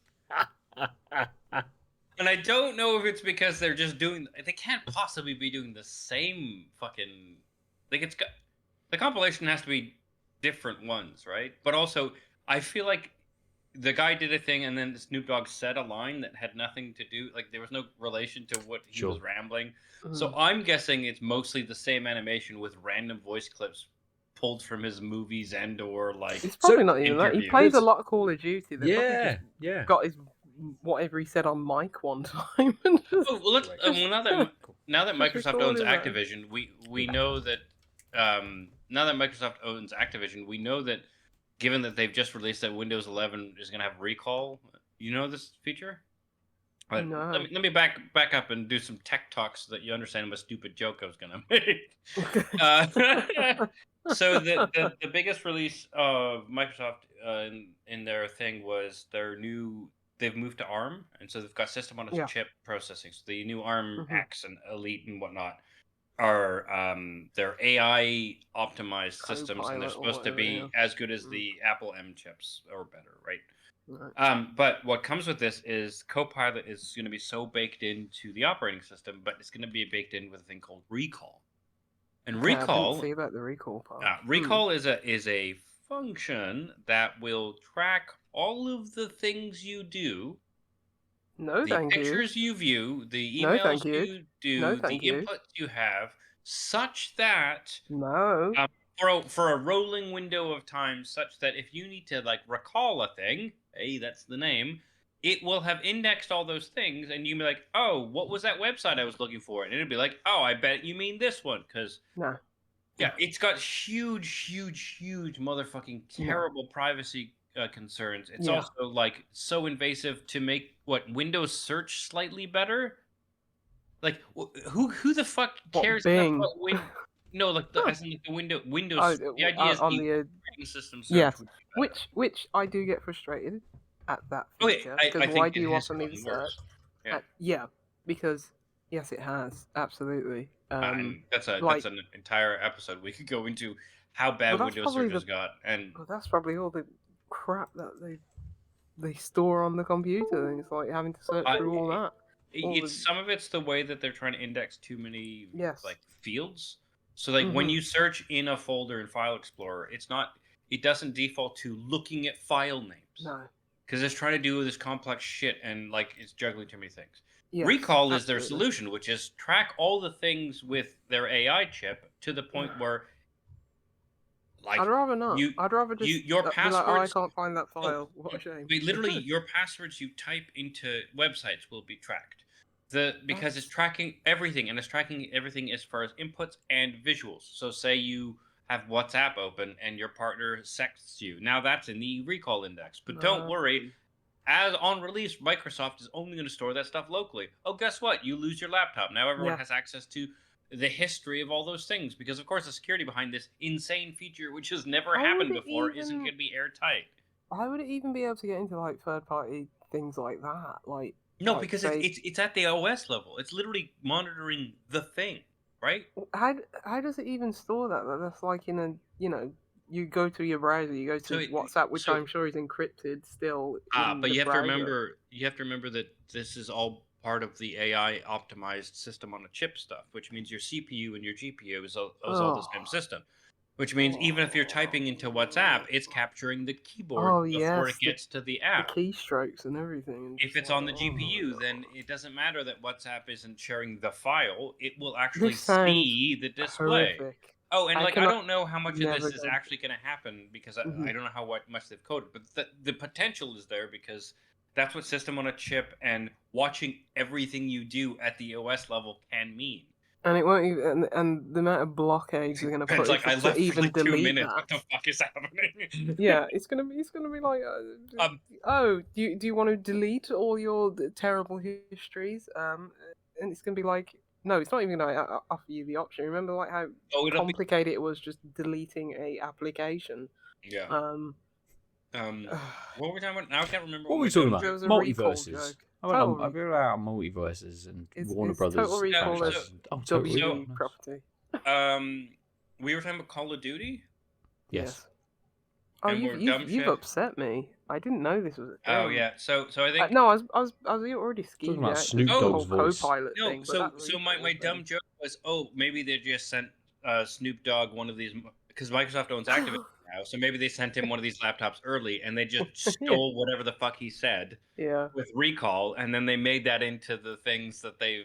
And I don't know if it's because they're just they can't possibly be doing the same fucking, like the compilation has to be different ones, right? But also I feel like the guy did a thing and then Snoop Dogg said a line that had nothing to do, like there was no relation to what he was rambling. So I'm guessing it's mostly the same animation with random voice clips pulled from his movies and or like It's probably not even that. He interviews. plays a lot of Call of Duty. They probably Yeah, just yeah. got his whatever he said on mic one time. And just, Oh, well, now that Just Microsoft owns recording that. Activision, we know that now that Microsoft owns Activision, we know that given that they've just released that Windows 11 is going to have recall. You know this feature? But No. let me back up and do some tech talk so that you understand what stupid joke I was going to make. So the biggest release of Microsoft in their thing was they've moved to ARM, and so they've got system on a chip processing. So the new ARM X and Elite and whatnot are they're AI optimized systems, and they're Copilot or supposed to whatever, be as good as the Apple M chips or better, right? Right. But what comes with this is Copilot is going to be so baked into the operating system, but it's going to be baked in with a thing called Recall. And I didn't Recall, see about the recall part. Recall is a function that will track all of the things you do, No, the thank you. pictures you view, the No, emails thank you. you do, No, the thank you. inputs you have, such that No. for a rolling window of time, such that if you need to like recall a thing, hey, that's the name, it will have indexed all those things, and you can be like, oh, what was that website I was looking for? And it'll be like, oh, I bet you mean this one, because No. yeah, it's got huge motherfucking terrible privacy concerns. It's also like so invasive to make Windows search slightly better. Like who the fuck cares Bing? about no, like as in like the Windows. The idea is on the the operating system search. yes, would be better. which I do get frustrated at that Okay, feature I because think why it do you has offer me the gotten search? worse. Yeah. Yeah, because yes, it has absolutely. And that's like- an entire episode we could go into how bad Well, that's Windows probably search has got. And Well, that's probably all the crap that they store on the computer, and it's like having to search through all that. Some of it's the way that they're trying to index too many Yes. like fields. So like when you search in a folder in File Explorer, it doesn't default to looking at file names. No. Because it's trying to do this complex shit and like it's juggling too many things. Yes, Recall is their absolutely. solution, which is track all the things with their AI chip to the point where, like, I'd rather not. I'd rather just your be passwords. like, oh, I can't find that file. What a shame. Literally, your passwords you type into websites will be tracked. Because it's tracking everything, and it's tracking everything as far as inputs and visuals. So, say you have WhatsApp open and your partner sexts you. Now that's in the recall index. But don't worry. As on release, Microsoft is only going to store that stuff locally. Oh, guess what? You lose your laptop. Now everyone has access to the history of all those things. Because, of course, the security behind this insane feature, which has never happened before, isn't going to be airtight. How would it even be able to get into, like, third-party things like that? Like, no, because it's at the OS level. It's literally monitoring the thing, right? How does it even store that? That's like in a, you go to your browser, you go to WhatsApp, which I'm sure is encrypted still. But you have to remember that this is all part of the AI optimized system on a chip stuff, which means your CPU and your GPU is all the same system. Which means even if you're typing into WhatsApp, it's capturing the keyboard before it gets to the app. The keystrokes and everything. If it's on the GPU, then it doesn't matter that WhatsApp isn't sharing the file. It will actually see the display. Horrific. Oh, and I don't know how much of this is actually going to happen because I don't know how much they've coded, but the potential is there because that's what system on a chip and watching everything you do at the OS level can mean. And it won't even, and the amount of blockades are going to put to even delete 2 minutes. That. What the fuck is happening? Yeah, it's gonna be like, do you want to delete all your terrible histories? And it's gonna be like, no, it's not even gonna offer you the option. Remember, like how complicated it was just deleting a application. Yeah. What were we talking about? Now I can't remember. What were we talking about? Multiverses. I've been out Multiverses and Warner Brothers. Total Recall is Totally property. We were talking about Call of Duty. Yes. Oh, you've upset me. I didn't know this was. Oh yeah. So I think. No, I was already schemed out. Snoop Dogg's voice. Co-pilot no, thing, so my dumb joke was, maybe they just sent Snoop Dogg one of these because Microsoft owns Activision now, so maybe they sent him one of these laptops early and they just stole whatever the fuck he said. Yeah. With Recall, and then they made that into the things that they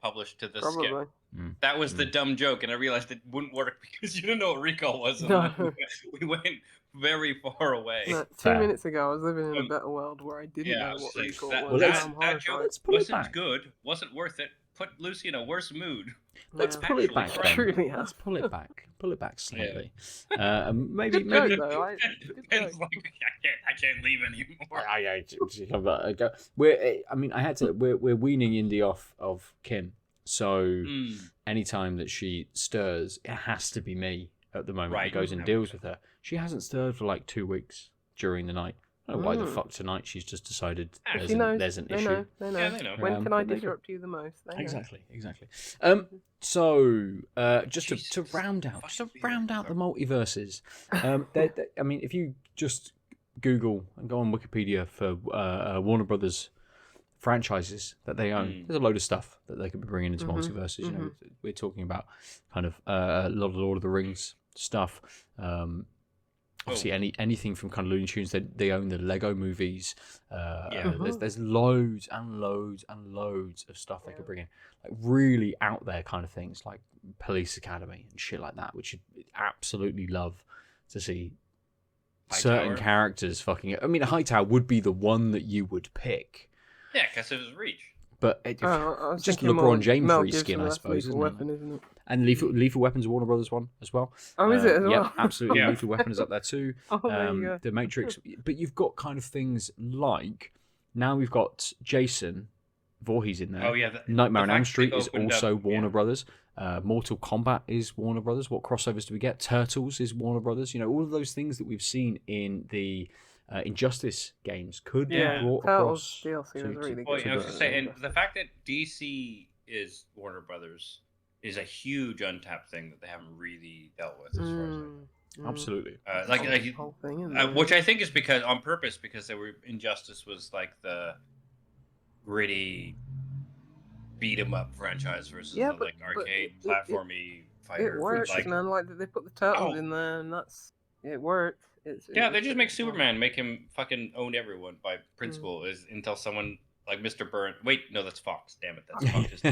published to the skip. That was the dumb joke, and I realized it wouldn't work because you didn't know what Recall was. No. We went very far away. No, 2 minutes ago, I was living in a better world where I didn't know what Recall was. That joke wasn't good, wasn't worth it. Put Lucy in a worse mood. Let's pull it back. Let's pull it back. Pull it back slightly. Maybe. Joke, though. I can't leave anymore. We're weaning Indy off of Kim. So anytime that she stirs, it has to be me at the moment. Right. It goes and deals with her. She hasn't stirred for like 2 weeks during the night. I don't know why the fuck tonight she's just decided there's an issue. They know. When can I disrupt you the most? Exactly. So just to round out the multiverses. I mean, if you just Google and go on Wikipedia for Warner Brothers franchises that they own, there's a load of stuff that they could be bringing into multiverses. You know, we're talking about kind of a lot of Lord of the Rings stuff. Obviously, anything from kind of Looney Tunes, they own the Lego movies. There's loads and loads and loads of stuff they could bring in, like really out there kind of things, like Police Academy and shit like that, which you'd absolutely love to see. Certain characters fucking. I mean, Hightower would be the one that you would pick. Yeah, because of his reach. But just LeBron James reskin, I suppose, isn't it? And Lethal Weapon's a Warner Brothers one as well. Oh, is it as well? Yeah, absolutely. Lethal Weapon is up there too. There you go. The Matrix. But you've got kind of things like, now we've got Jason Voorhees in there. Oh, yeah. Nightmare on Elm Street is also Warner Brothers. Mortal Kombat is Warner Brothers. What crossovers do we get? Turtles is Warner Brothers. You know, all of those things that we've seen in the Injustice games could be brought across. DLC was really good. I was going to say, and the fact that DC is Warner Brothers is a huge untapped thing that they haven't really dealt with as far as absolutely. Whole thing, which I think is because on purpose, because Injustice was like the gritty beat 'em up franchise versus Yeah, the like but arcade it platformy fighter. it works, like, man. Like they put the turtles Oh. in there, and it worked. Yeah, they just make Superman make him fucking own everyone by Mm. principle is until someone like Mr. Burn. Wait, no, that's Fox. Damn it, that's Fox.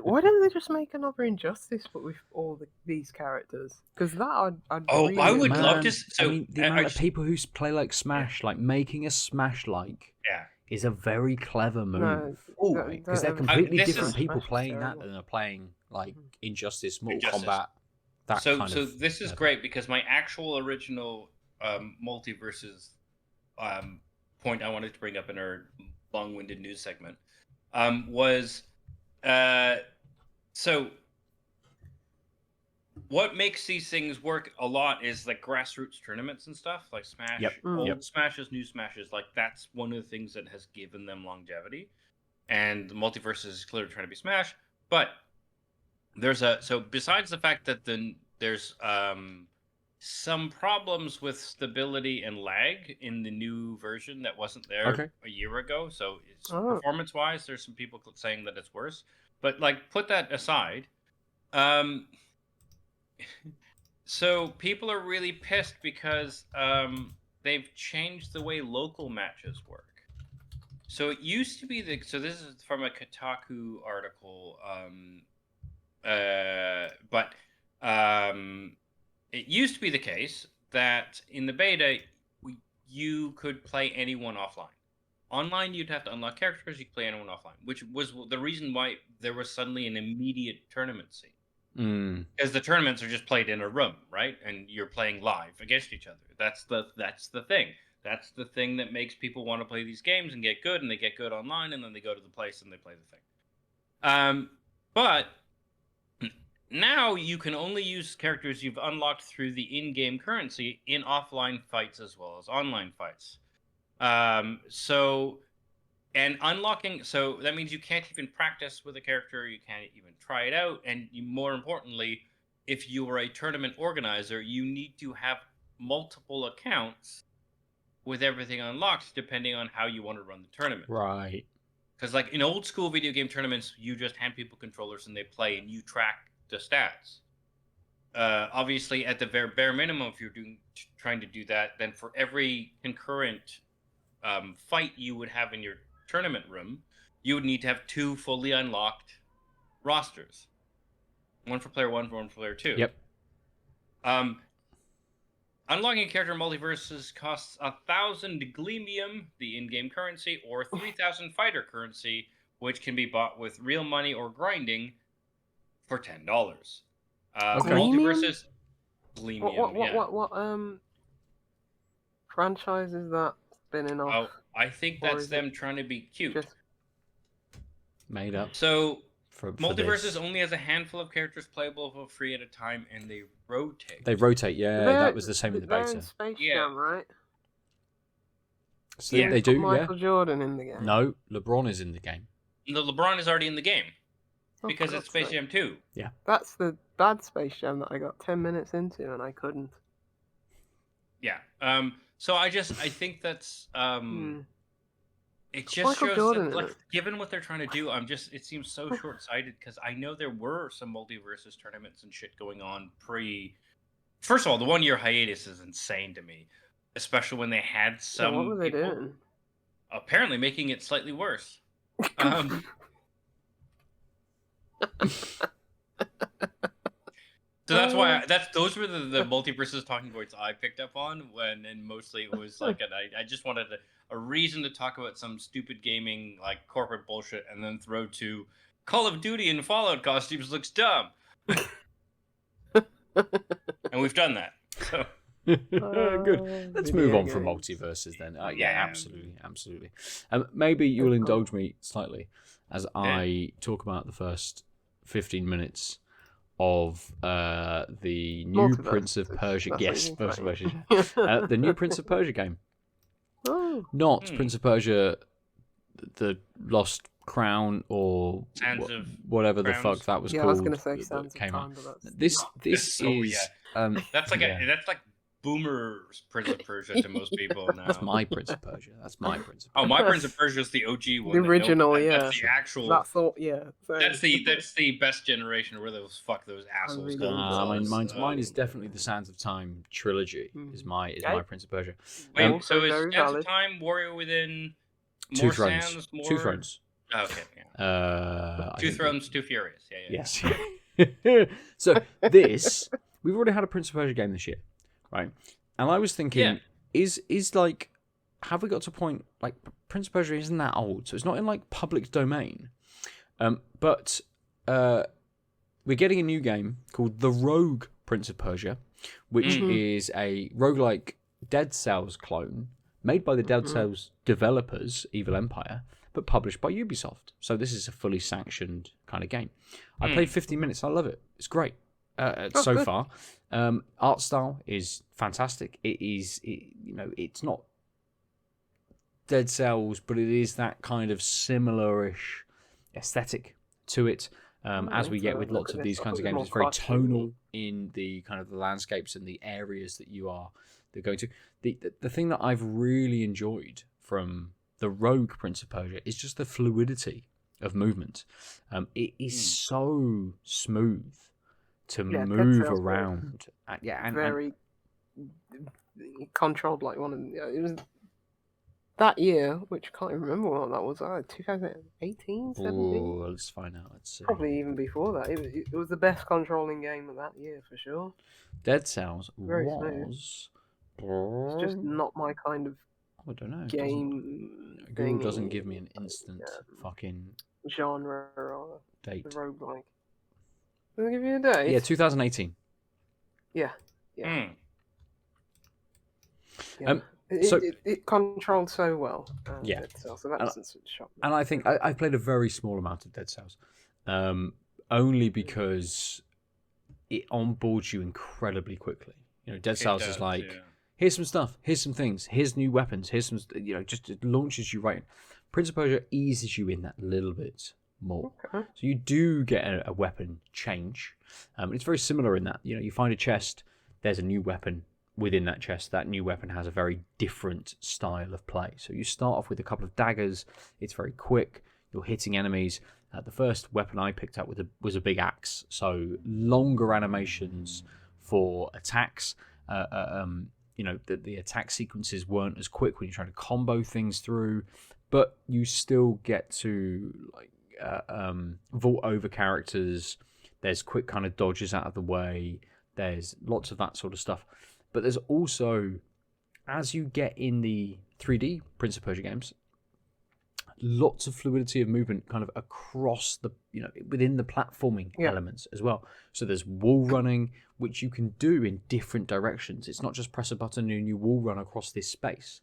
Why don't they just make another Injustice, but with all these characters? Because that I'd Oh, really I would enjoy. love to. Man, So I mean, the amount of people who play like Smash, like making a Smash Yeah. is a very clever move. No, Because they're don't- completely this different is- people Smash is playing that terrible. than are playing like Injustice, Mortal Injustice. Kombat. That So kind of this is level. great because my actual original Multiverses point I wanted to bring up in our long-winded news segment was so what makes these things work a lot is like grassroots tournaments and stuff like Smash, Yep. old Smashes, new Smashes. Like that's one of the things that has given them longevity. And the Multiverses is clearly trying to be Smash, but there's besides the fact that there's some problems with stability and lag in the new version that wasn't there a year ago. So it's performance-wise, there's some people saying that it's worse. But like, put that aside. So people are really pissed because they've changed the way local matches work. So it used to be so this is from a Kotaku article. But it used to be the case that in the beta, you could play anyone offline. Online, you'd have to unlock characters. You could play anyone offline, which was the reason why there was suddenly an immediate tournament scene. Because the tournaments are just played in a room, right? And you're playing live against each other. That's the thing. That's the thing that makes people want to play these games and get good, and they get good online, and then they go to the place and they play the thing. But now you can only use characters you've unlocked through the in-game currency in offline fights as well as online fights. So that means you can't even practice with a character, you can't even try it out, and more importantly, if you are a tournament organizer, you need to have multiple accounts with everything unlocked depending on how you want to run the tournament. Right. Because like in old school video game tournaments, you just hand people controllers and they play and you track the stats. Obviously, at the bare minimum, if you're trying to do that, then for every concurrent fight you would have in your tournament room, you would need to have 2 fully unlocked rosters. One for player 1, one for player 2. Yep. Unlocking a character in Multiverses costs 1,000 Gleamium, the in-game currency, or 3,000 fighter currency, which can be bought with real money or grinding for $10. Multiverses Gleamium. What franchise is that spinning off? Oh, I think that's them trying to be cute. Made up. So for Multiverses this. only has a handful of characters playable for free at a time, and they rotate. They rotate, yeah. That was the same in the They're beta. in Space Jam, right? So they do, Michael Jordan in the game. No, LeBron is in the game. The LeBron is already in the game Oh, because it's Space Jam 2. Yeah. That's the bad Space Jam that I got 10 minutes into and I couldn't. Yeah. So I think that's it just Michael shows Jordan that, in like, it. given what they're trying to do, it seems so short-sighted because I know there were some Multiverses tournaments and shit going on First of all, the 1-year hiatus is insane to me, especially when they had some what were they people doing? apparently making it slightly worse. So that's why those were the Multiverses talking points I picked up on and mostly it was like I just wanted a reason to talk about some stupid gaming like corporate bullshit and then throw to Call of Duty and Fallout costumes looks dumb. And we've done that. So good. Let's move on from Multiverses then. Yeah, absolutely. Maybe you will indulge me slightly as I talk about the first 15 minutes of the new Prince of Persia. Yes, the new Prince of Persia game. Not Prince of Persia, the Lost Crown, or whatever the fuck that was called. I was going to say Sands of Time, but This is that's like boomer Prince of Persia to most people now. That's my Prince of Persia. That's my Prince of Oh, Persia. my Prince of Persia is the OG one. The original, yeah. That's the actual. That's all, yeah. So, That's the best generation. Where those assholes. really Mine is definitely the Sands of Time trilogy. Is my Prince of Persia. Wait, so is very Sands valid. of Time, Warrior Within, Two more Thrones. Sands, more... Two Thrones. Oh, okay, yeah. I Two think Thrones, Two Furious. Yeah. Yes. So we've already had a Prince of Persia game this year, right? And I was thinking, is like, have we got to a point like Prince of Persia isn't that old, so it's not in like public domain, but we're getting a new game called The Rogue Prince of Persia, which is a roguelike Dead Cells clone made by the Dead Cells developers, Evil Empire, but published by Ubisoft. So this is a fully sanctioned kind of game. I played 15 minutes. I love it. It's great so far. Art style is fantastic. It's not Dead Cells, but it is that kind of similar-ish aesthetic to it. As we get with lots of these kinds of games, it's very tonal in the kind of the landscapes and the areas that they're going to. The thing that I've really enjoyed from the Rogue Prince of Persia is just the fluidity of movement. It is so smooth to move around. Very controlled, like one of it was that year, which I can't remember what that was. 2018, 17? Oh, let's find out. Let's see. Probably even before that. It was the best controlling game of that year for sure. Dead Cells Very was. It's just not my kind of I don't know. game. Google doesn't give me an instant fucking genre or date. the roguelike. Does it give you a date? Yeah, 2018. Yeah. So it controlled so well. Yeah. So that doesn't shock me. And I think I've played a very small amount of Dead Cells, only because it onboards you incredibly quickly. Dead Cells is like, here's some stuff, here's some things, here's new weapons, here's some, just it launches you right in. Prince of Persia eases you in that little bit more. Okay. So you do get a weapon change. It's very similar in that, you find a chest, there's a new weapon within that chest. That new weapon has a very different style of play. So you start off with a couple of daggers, it's very quick, you're hitting enemies. The first weapon I picked up was a big axe, so longer animations for attacks. The attack sequences weren't as quick when you're trying to combo things through, but you still get to vault over characters. There's quick kind of dodges out of the way. There's lots of that sort of stuff. But there's also, as you get in the 3D Prince of Persia games, lots of fluidity of movement kind of across the, within the platforming elements as well. So there's wall running, which you can do in different directions. It's not just press a button and you wall run across this space.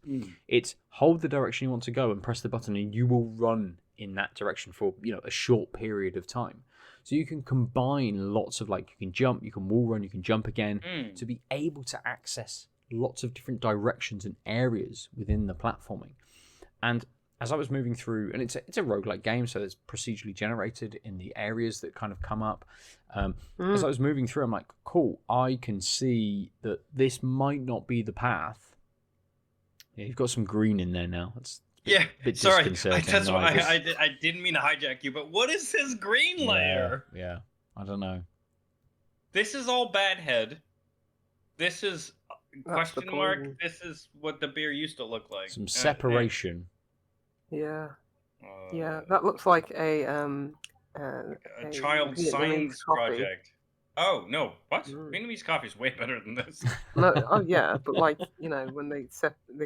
It's hold the direction you want to go and press the button and you will run in that direction for, a short period of time. So you can combine lots of, you can jump, you can wall run, you can jump again, to be able to access lots of different directions and areas within the platforming. And as I was moving through, and it's a roguelike game, so it's procedurally generated in the areas that kind of come up. As I was moving through, I'm like, cool, I can see that this might not be the path. Yeah, you've got some green in there now. That's a bit sorry. disconcerting. That's why I didn't mean to hijack you, but what is this green layer? Yeah, I don't know. This is all bad head. This is question mark. This is what the beer used to look like. Some separation. Yeah, that looks like a child science project. Oh no! What? Vietnamese coffee is way better than this. No, but when they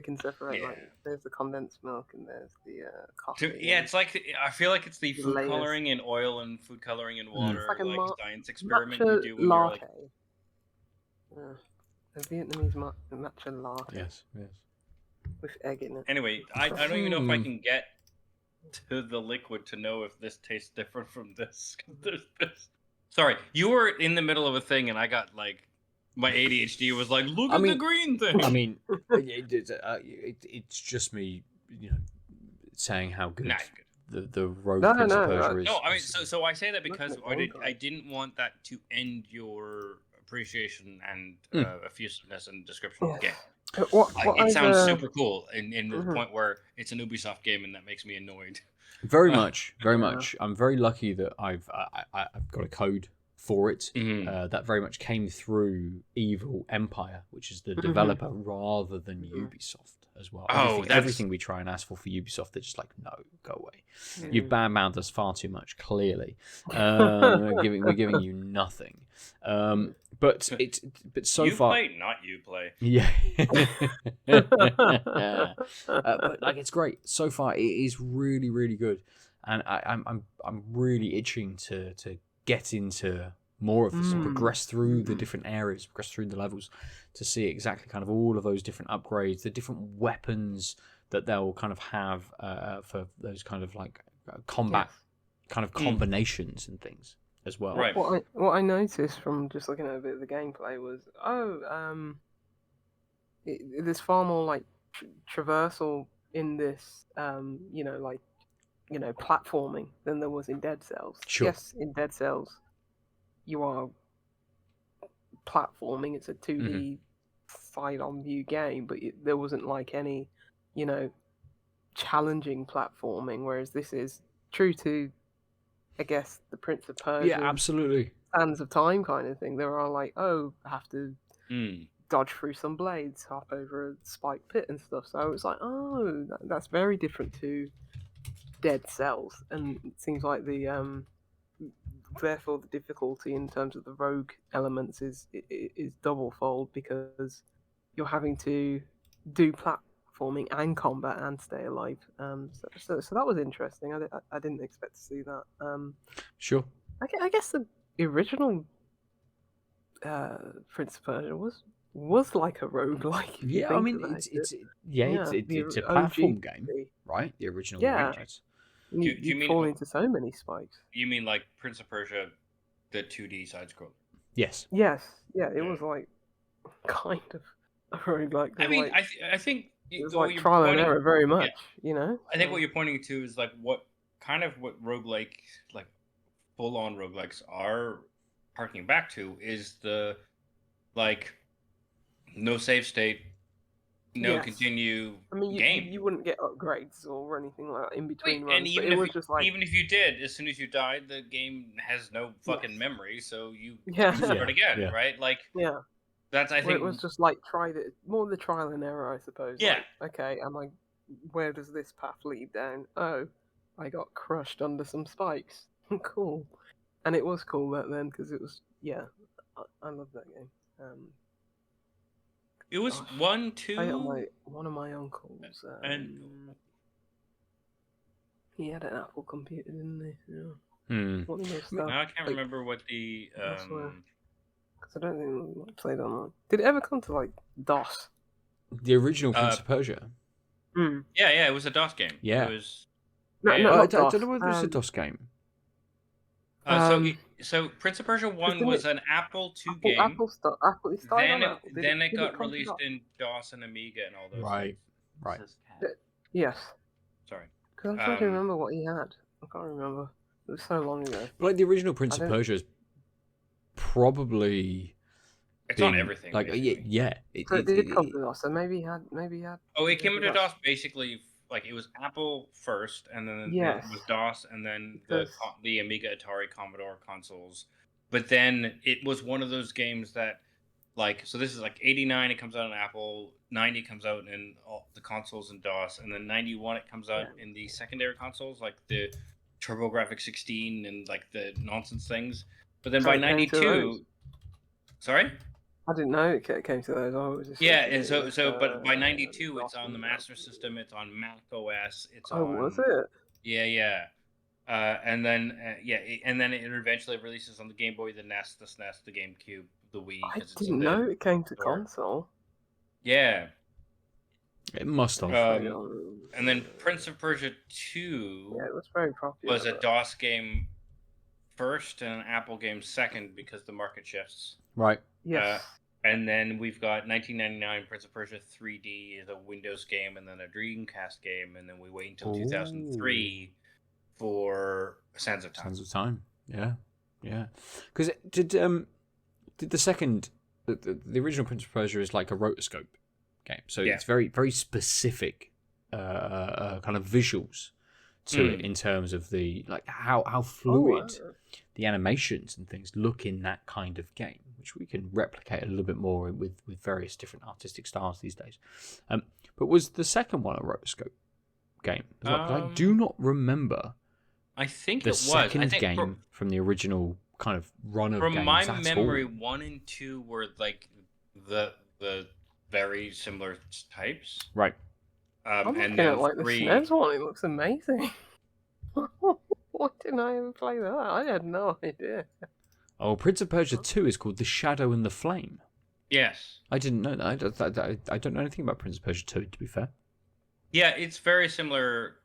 can separate. There's the condensed milk and there's the coffee. It's like I feel like it's the food coloring in oil and food coloring in water, it's like a science experiment matcha you do when latte. you're like. A Vietnamese matcha latte. Yes. With egg in it. Anyway, I don't even know if I can get to the liquid to know if this tastes different from this. There's this. Sorry, you were in the middle of a thing, and I got my ADHD was like, look at the green thing. I mean, it's just me, saying how good the Rogue Prince of Persia is. No, I mean, so I say that because I didn't want that to end your appreciation and effusiveness and description of the Yes. game. It sounds super cool in the point where it's an Ubisoft game, and that makes me annoyed. Very much. I'm very lucky that I've got a code for it. That very much came through Evil Empire, which is the developer, rather than Ubisoft as well. Everything we try and ask for Ubisoft, they're just like, no, go away. You've badmouthed us far too much. Clearly, we're giving you nothing. But so you far, play, not you play. Yeah. But like, it's great so far. It is really, really good, and I'm really itching to get into more of this and progress through the different areas, progress through the levels, to see exactly kind of all of those different upgrades, the different weapons that they'll kind of have for those kind of like combat kind of combinations and things as well. Right. What I noticed from just looking at a bit of the gameplay was, there's far more like traversal in this, platforming than there was in Dead Cells. Sure. Yes, in Dead Cells, you are platforming. It's a 2D side-on view game, but there wasn't like any, challenging platforming. Whereas this is true to, I guess, the Prince of Persia. Yeah, absolutely. Sands of Time kind of thing. There are like, I have to dodge through some blades, hop over a spiked pit and stuff. So it's like, that's very different to Dead Cells, and it seems like the therefore the difficulty in terms of the rogue elements is double-fold, because you're having to do platforming and combat and stay alive. So that was interesting. I didn't expect to see that. Sure. I guess the original Prince of Persia was like a roguelike. Yeah, I mean, it's a platform game, right? The original. Yeah. You mean fall into so many spikes. You mean like Prince of Persia, the 2D side scroll? Yes. Yes. Yeah, it was like kind of a roguelike. I mean, I think it was like trial and error very much. I think what you're pointing to is like what roguelike, like full on roguelikes are harking back to is the like no save state, no continue game. You wouldn't get upgrades or anything like that in between runs. And even it was just like, even if you did, as soon as you died, the game has no fucking memory, so you start again, right? Like that's I think it was just like more the trial and error, I suppose. Yeah. Like, okay, I'm like, where does this path lead down? Oh, I got crushed under some spikes. Cool. And it was cool back then because it was I love that game. It was 1, 2. One of my uncles. And he had an Apple computer, didn't he? Now I can't remember what the. Because I don't think I played online. Did it ever come to like DOS? The original Prince of Persia. Yeah, it was a DOS game. Yeah. It was. I don't know whether it's a DOS game. So Prince of Persia 1 was an Apple II game. Apple. Then it got released in DOS and Amiga and all those. Right. Yes. Sorry. Because I'm trying to remember what he had. I can't remember. It was so long ago. But like the original Prince of Persia is probably. It's on everything. Like yeah. It did come to DOS, so maybe he had. Oh, it came into DOS basically. Like it was Apple first, and then it was DOS, and then the Amiga, Atari, Commodore consoles. But then it was one of those games that, like, so this is like 89. It comes out on Apple. 90 comes out in all the consoles in DOS, and then 91 it comes out in the secondary consoles, like the TurboGrafx 16 and like the nonsense things. But then by 92, sorry. I didn't know it came to those. And but by 92, it's on the Master System. It's on Mac OS. It's on. Was it? Yeah. And then it eventually releases on the Game Boy, the NES, the SNES, the GameCube, the Wii. I didn't know it came to console. Yeah. It must have. And then Prince of Persia 2. Yeah, it was very popular. Was a DOS game first and an Apple game second because the market shifts. Right. Yes. And then we've got 1999 Prince of Persia 3D is a Windows game, and then a Dreamcast game, and then we wait until 2003 for Sands of Time. Sands of Time. Yeah. Because the second, the original Prince of Persia is like a rotoscope game, so it's very very specific kind of visuals to it in terms of the like how fluid the animations and things look in that kind of game, which we can replicate a little bit more with various different artistic styles these days. But was the second one a rotoscope game as well? 'Cause I do not remember. I think the it was. second game from the original kind of run of games. From my memory, 1 and 2 were like the very similar types. Right. I'm and looking then at like 3... the SNES one. It looks amazing. Why didn't I ever play that? I had no idea. Oh, Prince of Persia 2 is called The Shadow and the Flame. Yes. I didn't know that. I don't know anything about Prince of Persia 2, to be fair. Yeah, it's very similar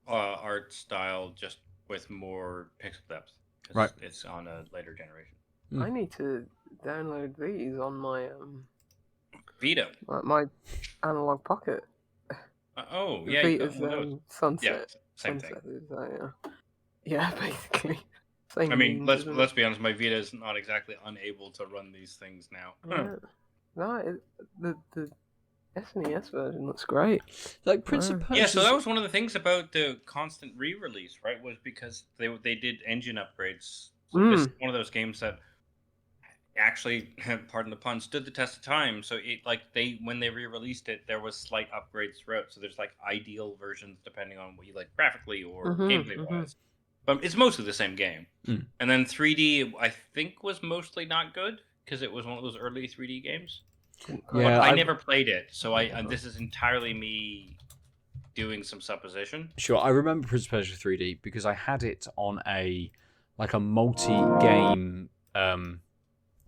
art style, just with more pixel depth. Right. It's on a later generation. I need to download these on my Vita. my analog pocket. Yeah. Vita's Sunset. Yeah, same Sunset thing. Is, yeah, basically. Same I mean, means, let's be honest. My Vita is not exactly unable to run these things now. Yeah. No, the SNES version looks great. Like Prince of Persia. Yeah, so that was one of the things about the constant re-release, right? Was because they did engine upgrades. So this is one of those games that actually, pardon the pun, stood the test of time. So when they re-released it, there was slight upgrades throughout. So there's like ideal versions depending on what you like graphically or gameplay wise. But it's mostly the same game. And then 3D, I think, was mostly not good because it was one of those early 3D games. Yeah, but I never played it, so this is entirely me doing some supposition. Sure, I remember Prince of Persia 3D because I had it on a multi-game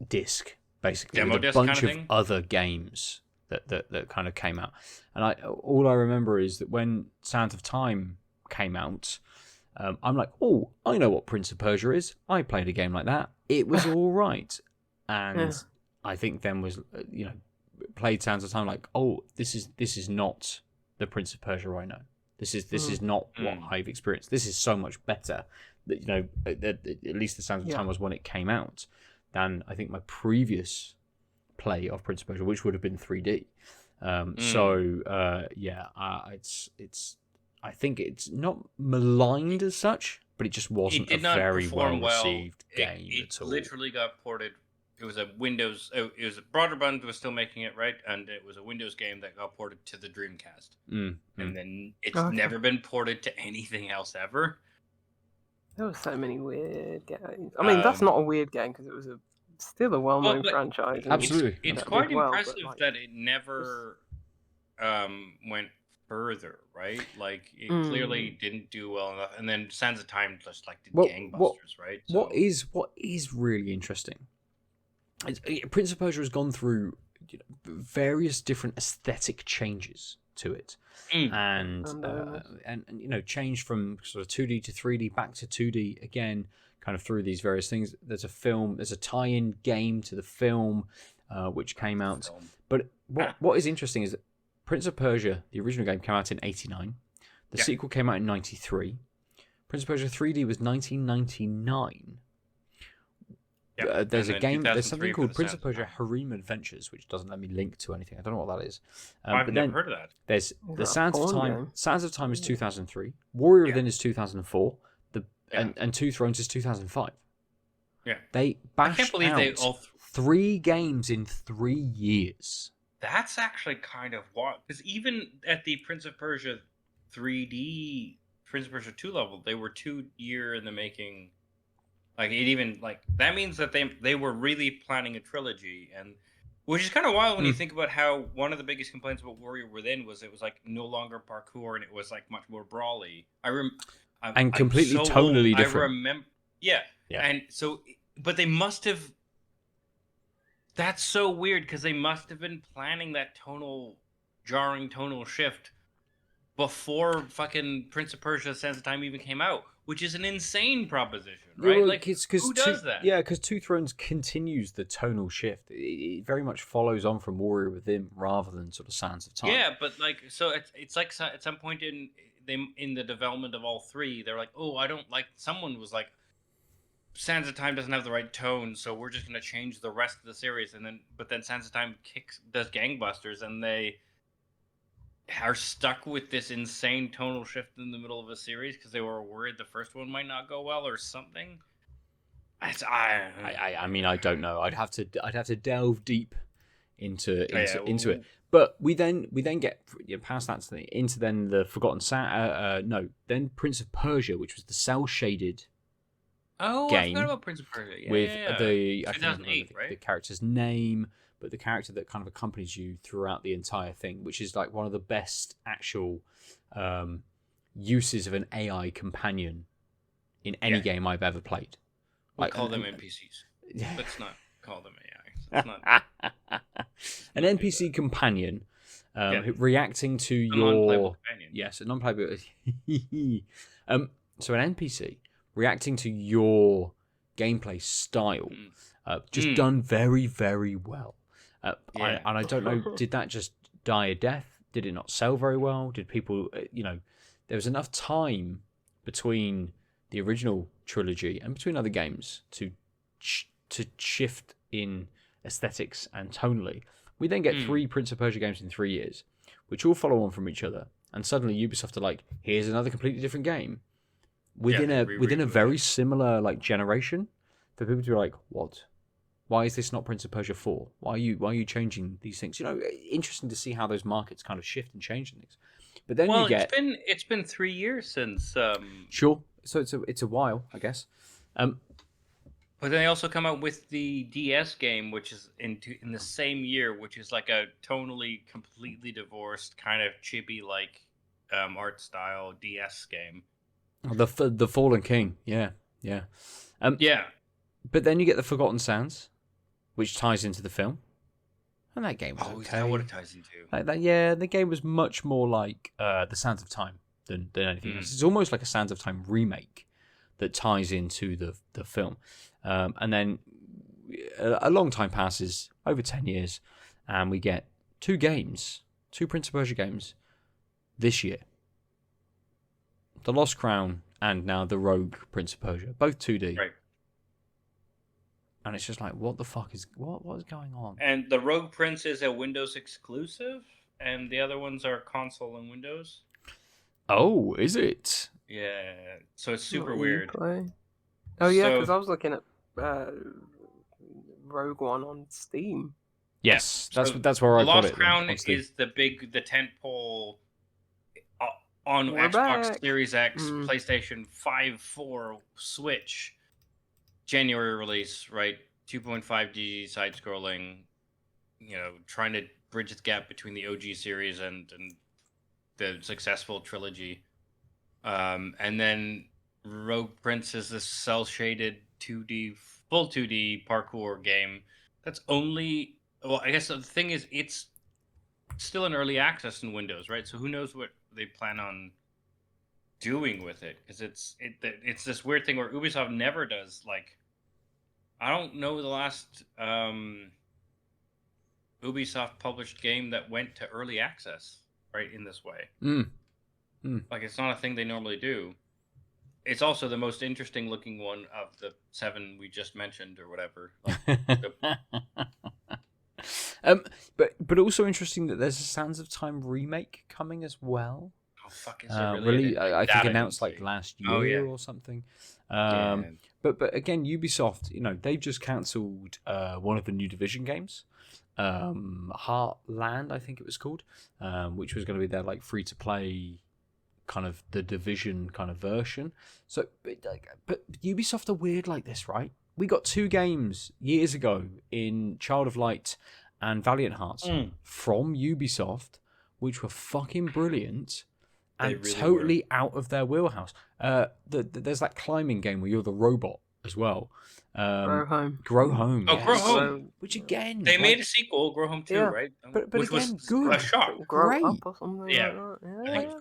disc, basically, Demo with a disc bunch kind of of thing? other games that kind of came out. And all I remember is that when Sands of Time came out, I'm like, oh, I know what Prince of Persia is. I played a game like that. It was all right. And I think then was, played Sands of Time like, oh, this is not the Prince of Persia I know. This is not what I've experienced. This is so much better that, at least the Sands of Time was when it came out, than I think my previous play of Prince of Persia, which would have been 3D. It's I think it's not maligned as such, but it just wasn't a very well received game it at all. Literally got ported. It was a Windows. It was Broderbund was still making it, right? And it was a Windows game that got ported to the Dreamcast, and then it's never been ported to anything else ever. There were so many weird games. I mean, that's not a weird game because it was still a well-known franchise. Absolutely, it's quite impressive that it never went further, right? Like it clearly didn't do well enough, and then Sands of Time just did gangbusters, right? So... What is really interesting? Prince of Persia has gone through various different aesthetic changes to it, and changed from sort of 2D to 3D back to 2D again, kind of through these various things. There's a tie-in game to the film, which came out. But what is interesting is that Prince of Persia, the original game, came out in 1989. The sequel came out in 1993. Prince of Persia 3D was 1999. There's a game. There's something called Prince of Persia Harem Adventures, which doesn't let me link to anything. I don't know what that is. I've never heard of that. There's the Sands of Time. Sands of Time is 2003. Warrior Within is 2004. And Two Thrones is 2005. Yeah, they bashed out 3 games in 3 years. That's actually kind of wild, because even at the Prince of Persia 3D, Prince of Persia 2 level, they were 2 year in the making. Like it even that means that they were really planning a trilogy, and which is kind of wild when you think about how one of the biggest complaints about Warrior Within was it was no longer parkour and it was much more brawly. And completely tonally different. I remember, and so, but they must have. That's so weird because they must have been planning that jarring tonal shift before fucking Prince of Persia: Sands of Time even came out, which is an insane proposition, right? Well, who does that? Yeah, because Two Thrones continues the tonal shift. It very much follows on from Warrior Within rather than sort of Sands of Time. Yeah, but so it's like at some point in the development of all 3, they're like, oh, I don't like. Someone was like, Sands of Time doesn't have the right tone, so we're just gonna change the rest of the series, but then Sands of Time does gangbusters, and they are stuck with this insane tonal shift in the middle of a series because they were worried the first one might not go well or something. I mean, I don't know. I'd have to delve deep into it. But we then get past that into then the Forgotten then Prince of Persia, which was the cell shaded game. I forgot about Prince of Persia. With the I can't remember the character's name, but the character that kind of accompanies you throughout the entire thing, which is like one of the best actual uses of an AI companion in any game I've ever played. We'll call them NPCs. Let's not call them AI. It's not... An NPC companion reacting to a non-playable companion. Yes, a non-playable. So an NPC reacting to your gameplay style, just done very, very well. And I don't know, did that just die a death? Did it not sell very well? Did people, there was enough time between the original trilogy and between other games to shift in aesthetics and tonally. We then get 3 Prince of Persia games in 3 years, which all follow on from each other, and suddenly Ubisoft are like, here's another completely different game within a very similar like generation, for people to be like, what? Why is this not Prince of Persia 4? Why are you changing these things? Interesting to see how those markets kind of shift and change things. But then you get it's been 3 years since sure. So it's a while, I guess. But then they also come out with the DS game, which is in the same year, which is like a tonally completely divorced kind of chibi like art style DS game. The Fallen King, yeah. But then you get the Forgotten Sands, which ties into the film, and that game was okay. Is that what it ties into? Like that, yeah. The game was much more like the Sands of Time than anything else. It's almost like a Sands of Time remake that ties into the film. And then a long time passes, over 10 years, and we get 2 Prince of Persia games this year. The Lost Crown and now the Rogue Prince of Persia, both 2D. Right. And it's just like, what the fuck is going on? And the Rogue Prince is a Windows exclusive, and the other ones are console and Windows. Oh, is it? Yeah, so it's super weird. Oh yeah, because I was looking at Rogue One on Steam. Yes, that's where I got it. Lost Crown is the tentpole on Xbox Series X, PlayStation 5, 4, Switch. January release, right? 2.5D side scrolling. Trying to bridge the gap between the OG series and the successful trilogy. And then Rogue Prince is this cel-shaded full 2D parkour game that's only... Well, I guess the thing is, it's still in early access in Windows, right? So who knows what they plan on doing with it? Because it's this weird thing where Ubisoft never does, like... I don't know the last Ubisoft published game that went to early access, right, in this way. Like, it's not a thing they normally do. It's also the most interesting looking one of the 7 we just mentioned or whatever. But also interesting that there's a Sands of Time remake coming as well. Oh fuck! Is it really? I think announced like last year or something. But again, Ubisoft, they've just cancelled one of the new Division games, Heartland, I think it was called, which was going to be their like free to play kind of the Division kind of version. So, but Ubisoft are weird like this, right? We got 2 games years ago in Child of Light and Valiant Hearts from Ubisoft, which were fucking brilliant and really totally out of their wheelhouse. There's that climbing game where you're the robot as well. Grow Home. Grow Home. Oh, yes. Grow Home. Which again, they made a sequel, Grow Home 2, right? But which again, was good. A shock. Great.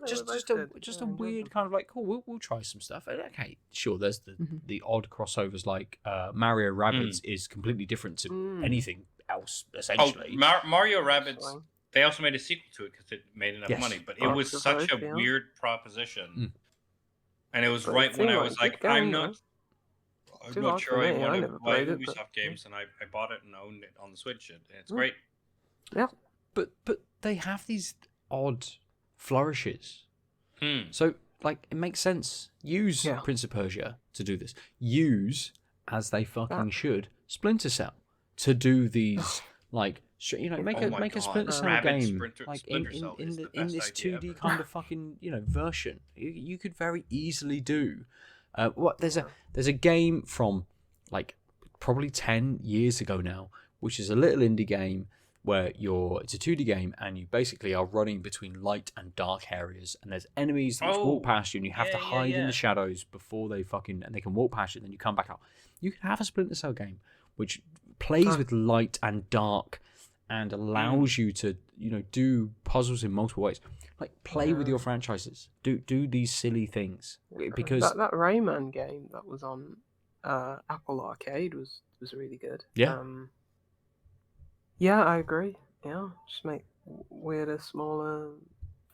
Just a weird kind of like, cool. We'll try some stuff. And okay, sure. There's the odd crossovers like Mario Rabbids is completely different to anything else essentially. Mario Rabbids. They also made a sequel to it because it made enough money, but it was such a weird proposition. And it was right when I was like, I'm not. I'm too not hard sure for I me. want I to never buy played it, Ubisoft but- games, and I bought it and owned it on the Switch. It's Mm. great. Yeah. But they have these odd flourishes. Hmm. So like it makes sense. Use Yeah. Prince of Persia to do this. Use, as they fucking That- should, Splinter Cell to do these like make Oh a my make a God, Splinter Cell Rabid game Splinter like Cell is the in best this idea 2D ever. kind of fucking version. You could very easily do. There's a game from like probably 10 years ago now, which is a little indie game where it's a 2D game and you basically are running between light and dark areas, and there's enemies which walk past you and you have to hide in the shadows before they and they can walk past you and then you come back out. You can have a Splinter Cell game which plays with light and dark and allows you to do puzzles in multiple ways. Like play with your franchises. Do these silly things because that Rayman game that was on Apple Arcade was really good. Yeah. Yeah, I agree. Yeah, just make weirder, smaller,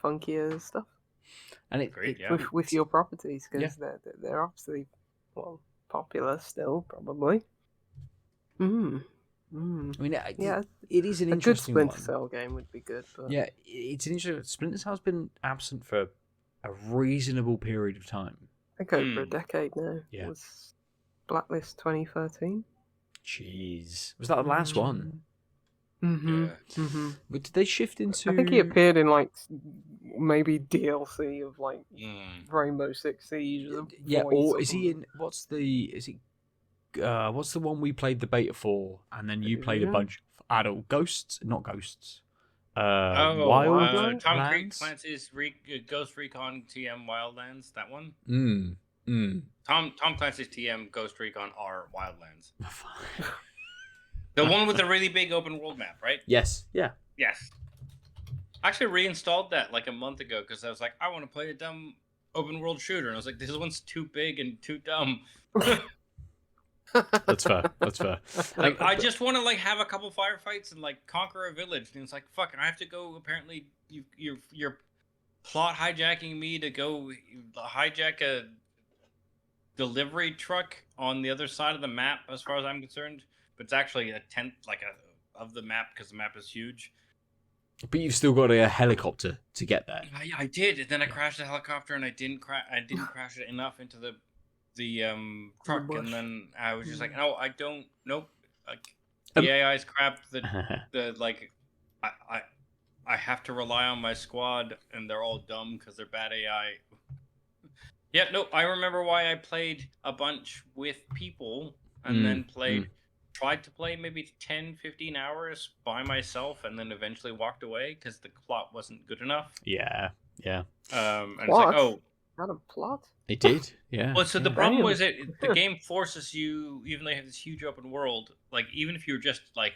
funkier stuff and it Great, yeah. with your properties Yeah. because they're obviously popular still probably. Mm. Mm. I mean, Yeah, it is an a good interesting Splinter one. Cell game would be good. But Yeah, it's an interesting. Splinter Cell's been absent for a reasonable period of time. I think over a decade now. Yeah. It was Blacklist 2013. Jeez, was that the last one? Mm-hmm. Yeah. Mm-hmm. But did they shift into? I think he appeared in like maybe DLC of like Mm. Rainbow Six Siege. as a Yeah, voice or is he something. in? What's the one we played the beta for, and then you played a Division? bunch of adult ghosts, not ghosts. Tom Wildlands? Clancy's Ghost Recon TM Wildlands. That one. Mm. Tom Clancy's TM Ghost Recon R Wildlands. The one with the really big open world map, right? Yes. Yeah. Yes. I actually reinstalled that like a month ago because I was like, I want to play a dumb open world shooter, and I was like, this one's too big and too dumb. That's fair. Like, I just want to like have a couple firefights and like conquer a village, and it's like, fuck, I have to go. Apparently, you're plot hijacking me to go hijack a delivery truck on the other side of the map, as far as I'm concerned. But it's actually a tenth of the map because the map is huge. But you've still got a helicopter to get there. I did, and then I crashed the helicopter, and I didn't crash it enough into the truck, and then I was just like, no, I don't. Nope. Like the AI's crap. The like, I have to rely on my squad, and they're all dumb because they're bad AI. Yeah, no, I remember why I played a bunch with people, and then tried to play maybe 10, 15 hours by myself, and then eventually walked away because the plot wasn't good enough. Yeah. And it's like, oh, Not a plot. It did. Yeah. well, so the yeah. problem was the game forces you, even though you have this huge open world, like even if you're just like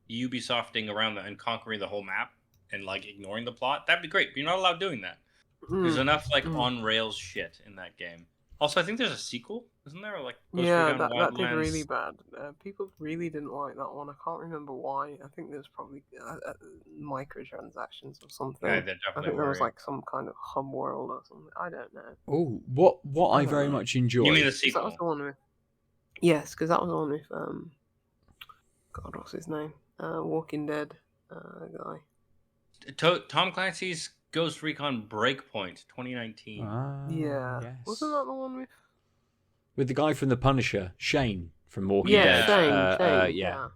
Ubisofting around and conquering the whole map and like ignoring the plot, that'd be great. But you're not allowed doing that. There's enough like on rails shit in that game. Also, I think there's a sequel, isn't there? Like that did really bad. People really didn't like that one. I can't remember why. I think there's probably microtransactions or something. Yeah, there I definitely think there was were. like some kind of hub world or something. I don't know. Oh, what I very much enjoy. You mean the 'Cause that sequel? was the one with. Yes, because that was the one with God, what's his name? Walking Dead guy. Tom Clancy's Ghost Recon Breakpoint 2019. Yeah, Yes. wasn't that the one with? With the guy from The Punisher, Shane from Walking Yeah, Dead. Shane. Yeah.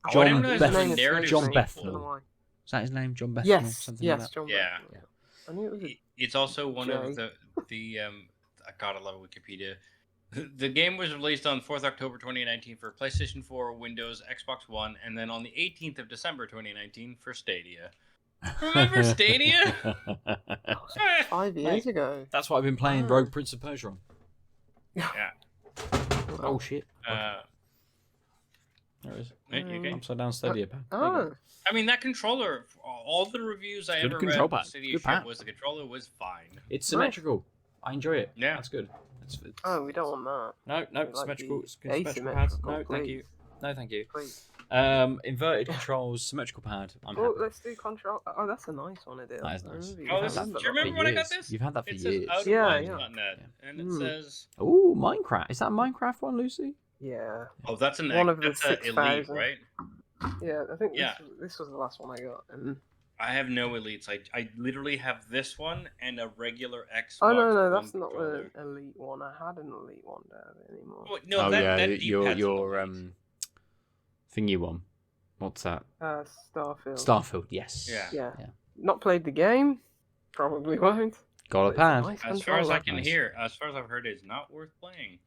I John didn't realize it was a Beth- narrative John sequel. Bethnal. I don't know why. Is that his name? John Bethnal? Yes, Something yes, like that? John Yeah. Bethnal, I knew it was. It's also one Jay. of the I gotta love Wikipedia. The game was released on 4th October 2019 for PlayStation 4, Windows, Xbox One, and then on the 18th of December 2019 for Stadia. Remember Stadia? That was 5 years ago. That's what I've been playing Rogue Prince of Persia on. Yeah. Oh, shit. Uh, There it is. you okay? Upside down Stadia pad. Oh, I mean, that controller, all the reviews I Good ever control read pad. of Stadia Good shit pad. was the controller was fine. It's symmetrical. I enjoy it. Yeah. That's good. oh, we don't want that. No, We like symmetrical. the It's symmetrical pads. asymmetrical, No, thank you. please. No, thank you. Please. Inverted controls, symmetrical pad. I'm Oh, happy. let's do control. Oh, that's a nice one, Aadil. That is nice. You've Oh, had this that is, for do you long. remember when I got years. this? You've had that for it says years. out of Yeah, minds.net, yeah. and it says. Oh, Minecraft. Is that a Minecraft one, Lucy? Yeah. Oh, that's One of the that's a elite, 6,000. right? Yeah, I think Yeah. this was the last one I got. And... I have no elites. I literally have this one and a regular Xbox. Oh no, One that's not controller. an elite one. I had an elite one down anymore. Oh, no, that your D-pad's thingy one. What's that? Starfield. Starfield. Yes. Yeah. Not played the game. Probably won't. Got a But it's a pad. nice As far as I controller. can Nice. hear, as far as I've heard, it's not worth playing.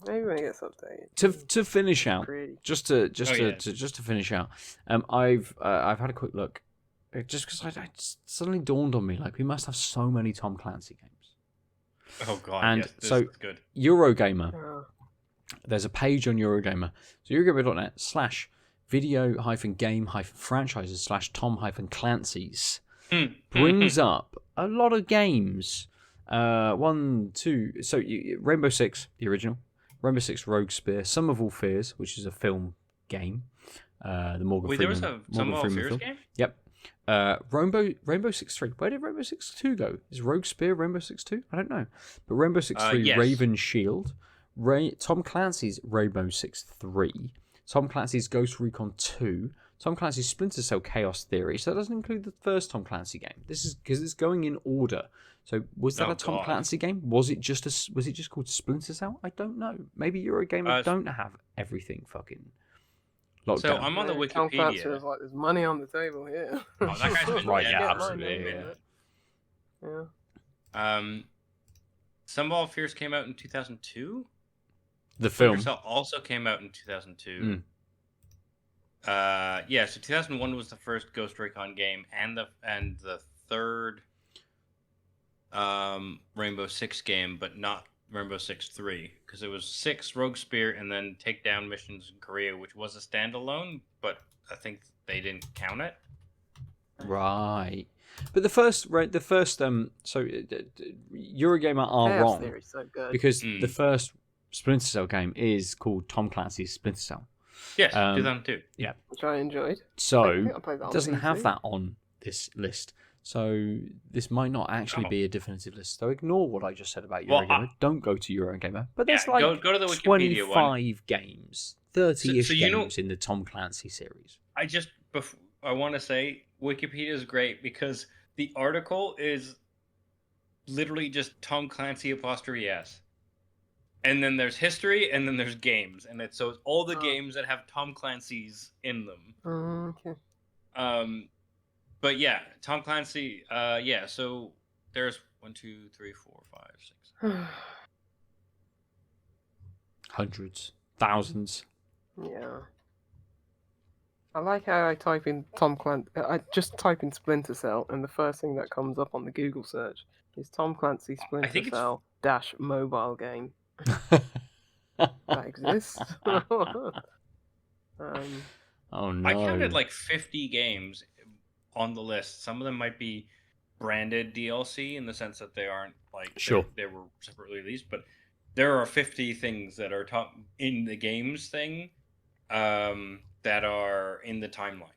Maybe when it gets updated. To finish out, Pretty. just to finish out, I've had a quick look, just because I just suddenly dawned on me, like, we must have so many Tom Clancy games. Oh god, And yes, this so- is good. Eurogamer, Oh. there's a page on Eurogamer, so Eurogamer.net/video-game-franchises/Tom-Clancy's brings up a lot of games. 1, 2. So Rainbow Six, the original, Rainbow Six Rogue Spear, Sum of All Fears, which is a film game. The Morgan Wait, there Freeman. was a Some of All Freeman Fears film. game? Yep. Rainbow Six 3. Where did Rainbow Six 2 go? Is Rogue Spear Rainbow Six 2? I don't know. But Rainbow Six 3, yes. Raven Shield, Tom Clancy's Rainbow Six 3, Tom Clancy's Ghost Recon 2, Tom Clancy's Splinter Cell Chaos Theory. So that doesn't include the first Tom Clancy game. This is because it's going in order. So was that Oh, a Tom God. Clancy game? Was it just called Splinter Cell? I don't know. Maybe Eurogamer don't have everything fucking locked So down. I'm on the Tom Clancy Wikipedia. was like, there's money on the table here. Oh, that guy's been Right, dead yeah, for a absolutely, minute. Yeah. Some of All Fears came out in 2002. The film. Splinter Cell also came out in 2002. Mm. So 2001 was the first Ghost Recon game, and the third Rainbow Six game, but not Rainbow Six 3, because it was 6 Rogue Spear and then Takedown Missions in Korea, which was a standalone, but I think they didn't count it. Right. But the first so Eurogamer are Chaos wrong Theory's so good. because the first Splinter Cell game is called Tom Clancy's Splinter Cell. Yes, 2002. Which I enjoyed. I So think I played that it on doesn't have PC. that on this list. So this might not actually be a definitive list. So ignore what I just said about Well, Eurogamer. Don't go to Eurogamer. But there's Yeah, like go to the Wikipedia 25 games, 30-ish So you know- games in the Tom Clancy series. I want to say Wikipedia is great because the article is literally just Tom Clancy '*S. And then there's history, and then there's games, and it's all the games that have Tom Clancy's in them. Okay. But yeah, Tom Clancy. So there's 1, 2, 3, 4, 5, 6. Hundreds, thousands. Yeah. I like how I type in Tom Clancy. I just type in Splinter Cell, and the first thing that comes up on the Google search is Tom Clancy Splinter think it's- Cell dash mobile game. That exists. Oh no! I counted like 50 games on the list. Some of them might be branded DLC in the sense that they aren't like Sure. they were separately released, but there are 50 things that are in the games thing that are in the timeline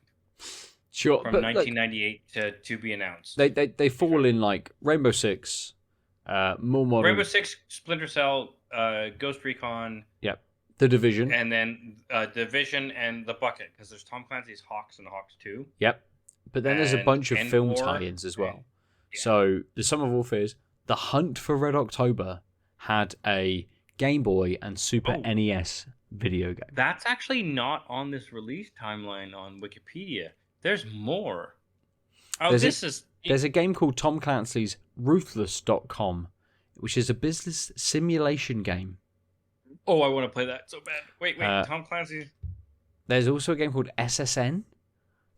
Sure, from but look, 1998 to be announced. they fall in like Rainbow Six, more modern, Rainbow Six, Splinter Cell, Ghost Recon, The Division. and then Division and The Bucket, because there's Tom Clancy's Hawks and Hawks 2. Yep. But then there's a And bunch of film War. tie-ins as well. Yeah. So the Sum of All Fears, The Hunt for Red October had a Game Boy and Super Oh. NES video game. That's actually not on this release timeline on Wikipedia. There's more. Oh, There's a game called Tom Clancy's Ruthless.com, which is a business simulation game. Oh, I want to play that so bad. Wait, Tom Clancy. There's also a game called SSN.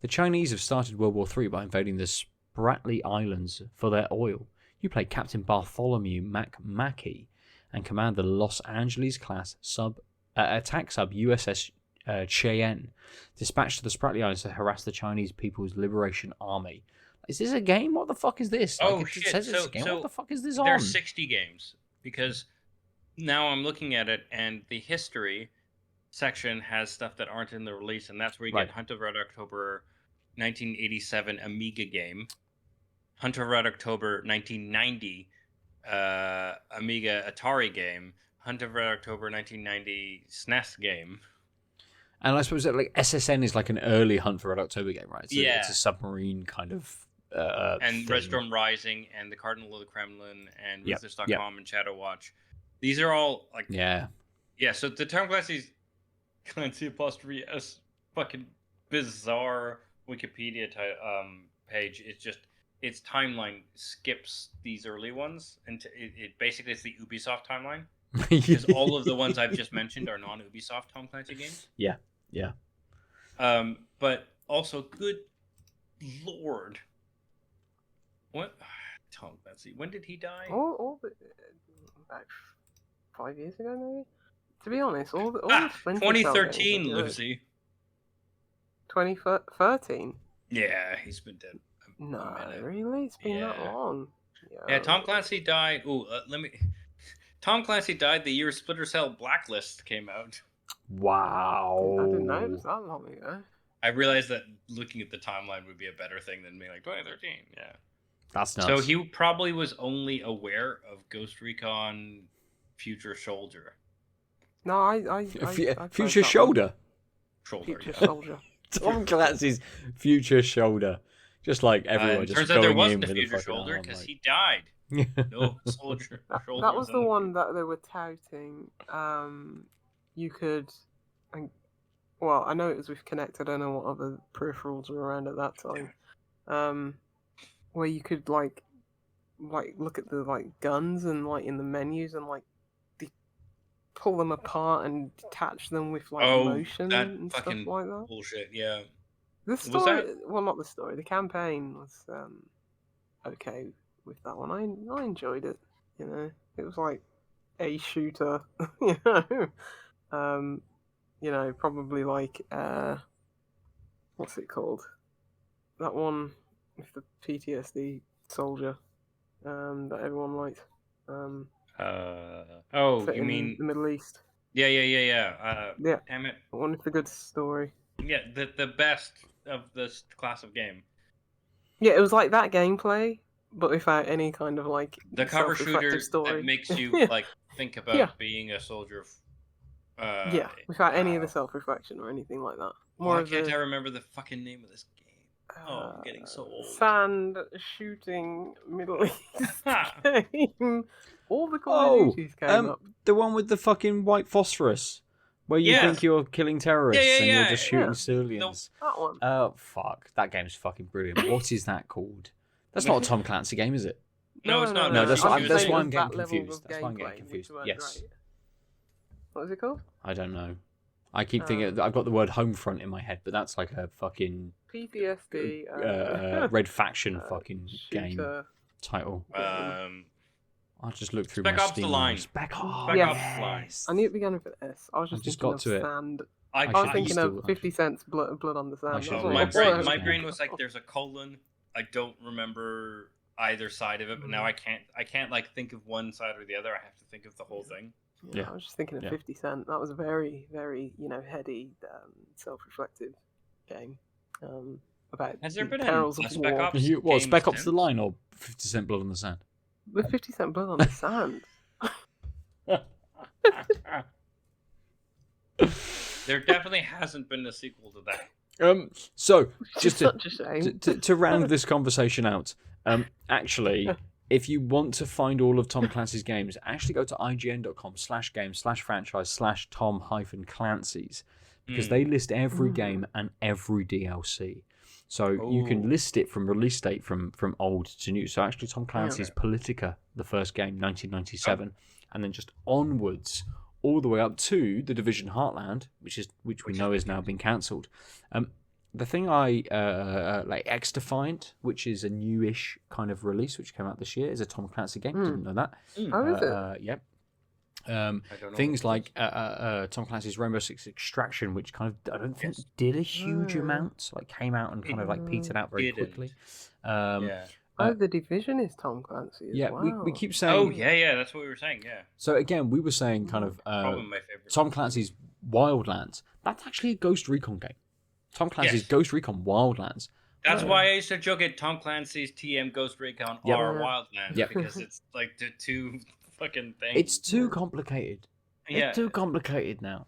The Chinese have started World War III by invading the Spratly Islands for their oil. You play Captain Bartholomew Mackey and command the Los Angeles class attack sub USS Cheyenne, dispatched to the Spratly Islands to harass the Chinese People's Liberation Army. Is this a game? What the fuck is this? Oh, it shit. says it's a game. So What the fuck is this on? There's 60 games because now I'm looking at it and the history section has stuff that aren't in the release, and that's where you Right. get Hunt of Red October 1987 Amiga game, Hunt of Red October 1990 Amiga Atari game, Hunt of Red October 1990 SNES game. And I suppose that like SSN is like an early Hunt for Red October game, right? Yeah. It's a submarine kind of and thing. Red Storm Rising and the Cardinal of the Kremlin and Yep, Ruthless.com and Shadow Watch. These are all like Yeah. So the Tom Clancy apostrophe S fucking bizarre Wikipedia page. It's just its timeline skips these early ones, and it basically it's the Ubisoft timeline. Because all of the ones I've just mentioned are non-Ubisoft Tom Clancy games. Yeah. But also, good lord, what Tom Clancy? When did he die? All about 5 years ago, maybe. To be honest, all the Splinter Cell 2013, games are good. Lucy. 2013. Yeah, he's been dead. No, a minute. really, it's been that Yeah. long. Yeah, Tom Clancy died. Tom Clancy died the year Splinter Cell Blacklist came out. Wow. I didn't know it was that long ago. I realized that looking at the timeline would be a better thing than being like 2013. Yeah. That's nuts. So he probably was only aware of Ghost Recon Future Soldier. No, I Future Shoulder. Future Yeah. Soldier. Tom Clancy's Future Shoulder. Just like everyone just turns going out there in wasn't with a Future fucking Shoulder arm, because like- he died. No soldier. That was the one that they were touting. You could, well, I know it was with Kinect. I don't know what other peripherals were around at that time. Where you could like look at the guns and in the menus and pull them apart and detach them with motion that and stuff fucking like that. bullshit. Yeah. The Was story, well, not the story. The campaign was okay with that one. I enjoyed it. You know, it was like a shooter. You know, probably what's it called? That one with the PTSD soldier that everyone liked. Set You in mean the Middle East? Yeah. Yeah, Damn it. the one with the good story. Yeah, the best of this class of game. Yeah, it was like that gameplay, but without any kind of The cover shooter self-reflective story. that makes you Yeah. think about Yeah. being a soldier. Yeah, without any of the self-reflection or anything like that. Why can't I remember the fucking name of this game? Oh, I'm getting so old. Sand shooting Middle East game. All the Call Oh, of Duties came up. the one with the fucking white phosphorus, where you Yes. think you're killing terrorists Yeah, and you're yeah, just yeah. shooting Yeah. civilians. That one. Oh fuck, that game's fucking brilliant. What is that called? That's not a Tom Clancy game, is it? No, it's not. No, that's why- I'm that's saying why it I'm was getting that level confused. of That's why I'm getting gameplay, confused. which weren't Yes. great. What was it called? I don't know. I keep thinking I've got the word Homefront in my head, but that's like a fucking PTSD. Red Faction fucking game shooter. title. I'll just look through Spec my Ops Steam The Line. list. Spec Spec Ops The Line. yes. I knew it began with an S. I was just just thinking got of to it. sand. I I was should thinking still- of 50 Cent's blood on the sand. should That's really all. understand my this brain game. was like, there's a colon. I don't remember either side of it, but now I can't think of one side or the other. I have to think of the whole thing. Yeah, Yeah. I was just thinking of Yeah. 50 Cent. That was a very, very, heady, self-reflective game. About Has there the been perils a of Spec war. Ops? What, game Spec Ops since? The Line or 50 Cent Blood on the Sand? With 50 Cent blood on the sand. There definitely hasn't been a sequel to that. So, Which just is to, such a shame. to round this conversation out, actually, if you want to find all of Tom Clancy's games, actually go to ign.com/game/franchise/Tom-Clancy's because they list every game and every DLC. So you can list it from release date from old to new. So actually, Tom Clancy's Politica, the first game, 1997, and then just onwards all the way up to The Division Heartland, which we know is now been cancelled. The thing I like X-Defiant, which is a newish kind of release, which came out this year, is a Tom Clancy game. Didn't know that. Oh, is it? Yep. I don't know Things what like Tom Clancy's Rainbow Six Extraction, which kind of I don't think did a huge amount, like came out and kind of like petered out very didn't. quickly. Yeah. The Division is Tom Clancy as well. we keep saying. Oh yeah, that's what we were saying. Yeah. So again, we were saying kind of Probably my favorite. Tom Clancy's Wildlands. That's actually a Ghost Recon game. Tom Clancy's Yes. Ghost Recon Wildlands. That's why I used to joke at Tom Clancy's TM Ghost Recon Yep. or Wildlands Yep. because it's like the two fucking things. It's too complicated. Yeah. It's too complicated now.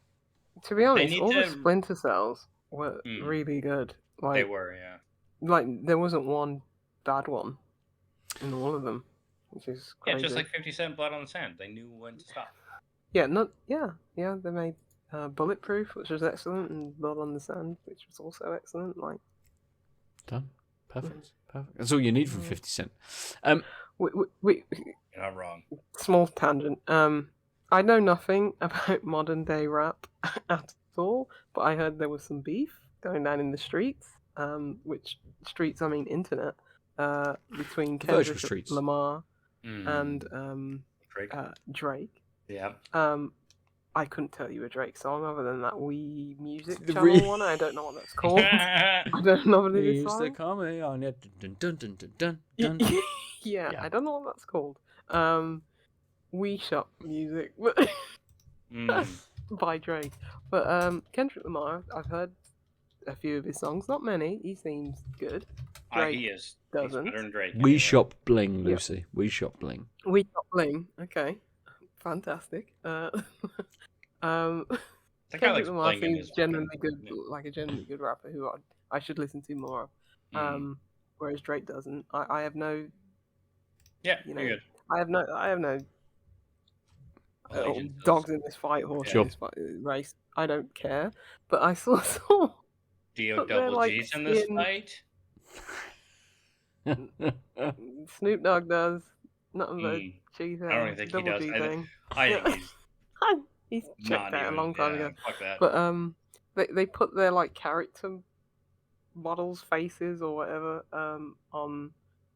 To be honest, need all the to- Splinter Cells were Mm. really good. Like, They were, yeah. like there wasn't one bad one in all of them, which is Yeah, crazy. just like 50 Cent Blood on the Sand. They knew when to stop. Yeah, they made Bulletproof, which was excellent, and Blood on the Sand, which was also excellent. Like, Done. Perfect. That's all you need from 50 Cent. we You're not wrong. small tangent. I know nothing about modern day rap at all, but I heard there was some beef going down in the streets. Which streets? I mean internet. Between Virtual Kendrick streets. Lamar Mm. and Drake. Drake. Yeah. I couldn't tell you a Drake song other than that wee music The channel one. I don't know what that's called. I don't know what it He is. used to Song. call me on it. Dun, dun, dun, dun, dun, dun. Yeah, Yeah. I don't know what that's called. Wii Shop music Mm. by Drake. But Kendrick Lamar, I've heard a few of his songs, not many. He seems good. Drake He is. doesn't. He's better than Drake. We shop bling, Lucy. We shop bling. Wii Shop Bling, okay, fantastic. That guy Kendrick likes Lamar playing in seems his genuinely fucking- good, like a genuinely good rapper who I should listen to more of. Mm. Whereas Drake doesn't. I have no, Yeah, you know, you're good. I have no Allegiance is- dogs in this fight, horse Sure. in this fight, race. I don't care. But I saw D-O but they're, double like, G's in this skin- fight. Snoop Dogg does nothing but a Mm. G thing. I don't even think he double does. G I thing. I think he's He's not checked out even, a long time yeah, ago. Fuck that. But they put their like character models' faces or whatever on,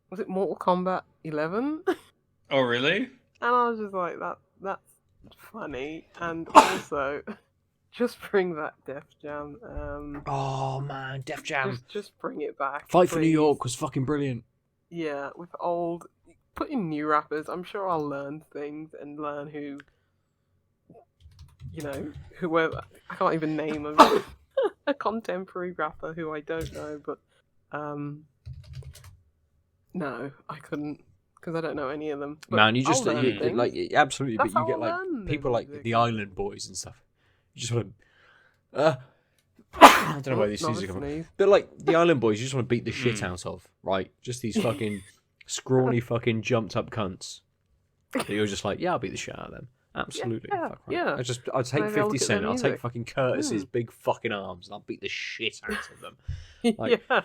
was it Mortal Kombat 11? And Oh, really? I was just like, that's funny, and also just bring that Def Jam. Oh man, Def Jam. Just bring it back. Fight for New please. York was fucking brilliant. Yeah, with old, put in new rappers. I'm sure I'll learn things and learn who, whoever. I can't even name a contemporary rapper who I don't know, but no, I couldn't because I don't know any of them. But Man, you I'll just learn things. like absolutely, That's but you how get I like learn the people like music. the Island Boys and stuff. You just want to. I don't know where these things are coming. Sneeze. But like the Island Boys, you just want to beat the shit out of, right? Just these fucking scrawny, fucking jumped up cunts. That you're just like, yeah, I'll beat the shit out of them. Absolutely, Yeah, fuck right. yeah. I'll take Maybe I'll 50 look at Cent. their I'll take music. fucking Curtis's big fucking arms, and I'll beat the shit out of them. Like, Yeah,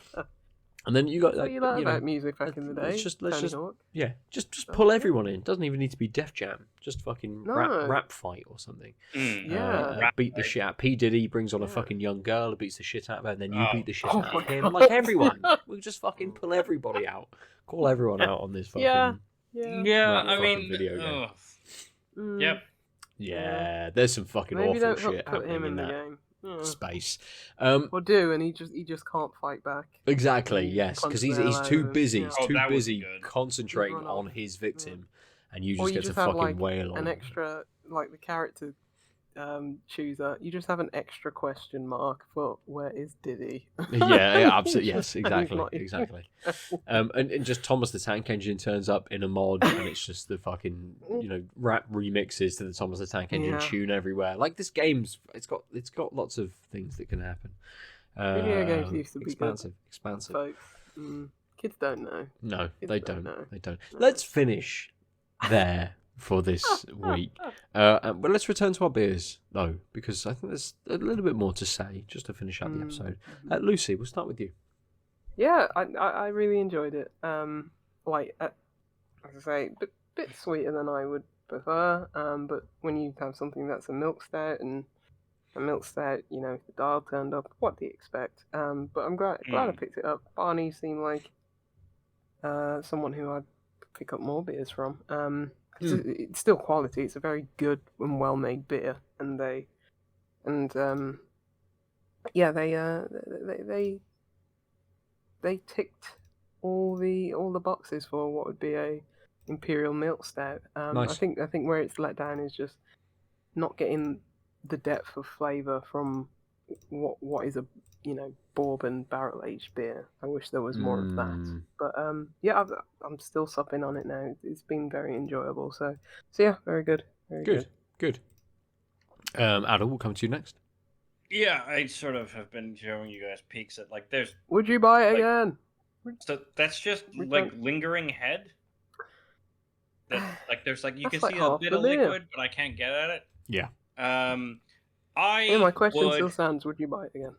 And then you got that's what like, you learn you know, about music back in the day. let's just Tony Hawk. yeah, just pull everyone in. Doesn't even need to be Def Jam. Just fucking No. rap fight or something. Mm. Yeah. Rap Beat the fight. shit out. P Diddy brings on a Yeah. fucking young girl who beats the shit out of her, and then you Oh. beat the shit Oh out my of him. God. Like everyone, we'll just fucking pull everybody out. Call everyone out on this fucking. Yeah. Yeah. Yeah, Rap I fucking mean, video game. ugh. Mm. Yep. Yeah, there's some fucking Maybe awful don't shit put him happening in in the that game. Yeah. space. Or do, and he just can't fight back. Exactly, You yes, punch because the he's hell out too of him. busy. Yeah. He's Oh, too that would be busy good. concentrating Run on off. his victim, and you Or just you get just to have fucking like wail on an him. extra, like the character chooser. You just have an extra question mark for where is Diddy? Yeah, absolutely, yes, Just exactly, like- exactly. And just Thomas the Tank Engine turns up in a mod, and it's just the fucking rap remixes to the Thomas the Tank Engine Yeah. tune everywhere. Like this game's, it's got lots of things that can happen. Video games used to be good. expansive. Folks, kids don't know. No, Kids they don't don't. know. They don't. No. Let's finish there for this week. But let's return to our beers, though, because I think there's a little bit more to say just to finish up the episode. Lucy, we'll start with you. Yeah, I really enjoyed it. Like as I say, bit sweeter than I would prefer. But when you have something that's a milk stout and a milk stout, the dial turned up, what do you expect? But I'm glad I picked it up. Barney seemed like someone who I'd pick up more beers from. 'Cause it's still quality. It's a very good and well made beer, and they ticked all the boxes for what would be a imperial milk stout. Nice. I think where it's let down is just not getting the depth of flavour from what is a bourbon barrel aged beer. I wish there was more of that. But yeah, I'm still supping on it now. It's been very enjoyable. So yeah, very good. Very good. Aadil, we'll come to you next. Yeah, I sort of have been showing you guys peeks at like there's. Would you buy it again? So that's just like lingering head. That like there's like you can see a bit of liquid, but I can't get at it. Yeah. My question still stands: would you buy it again?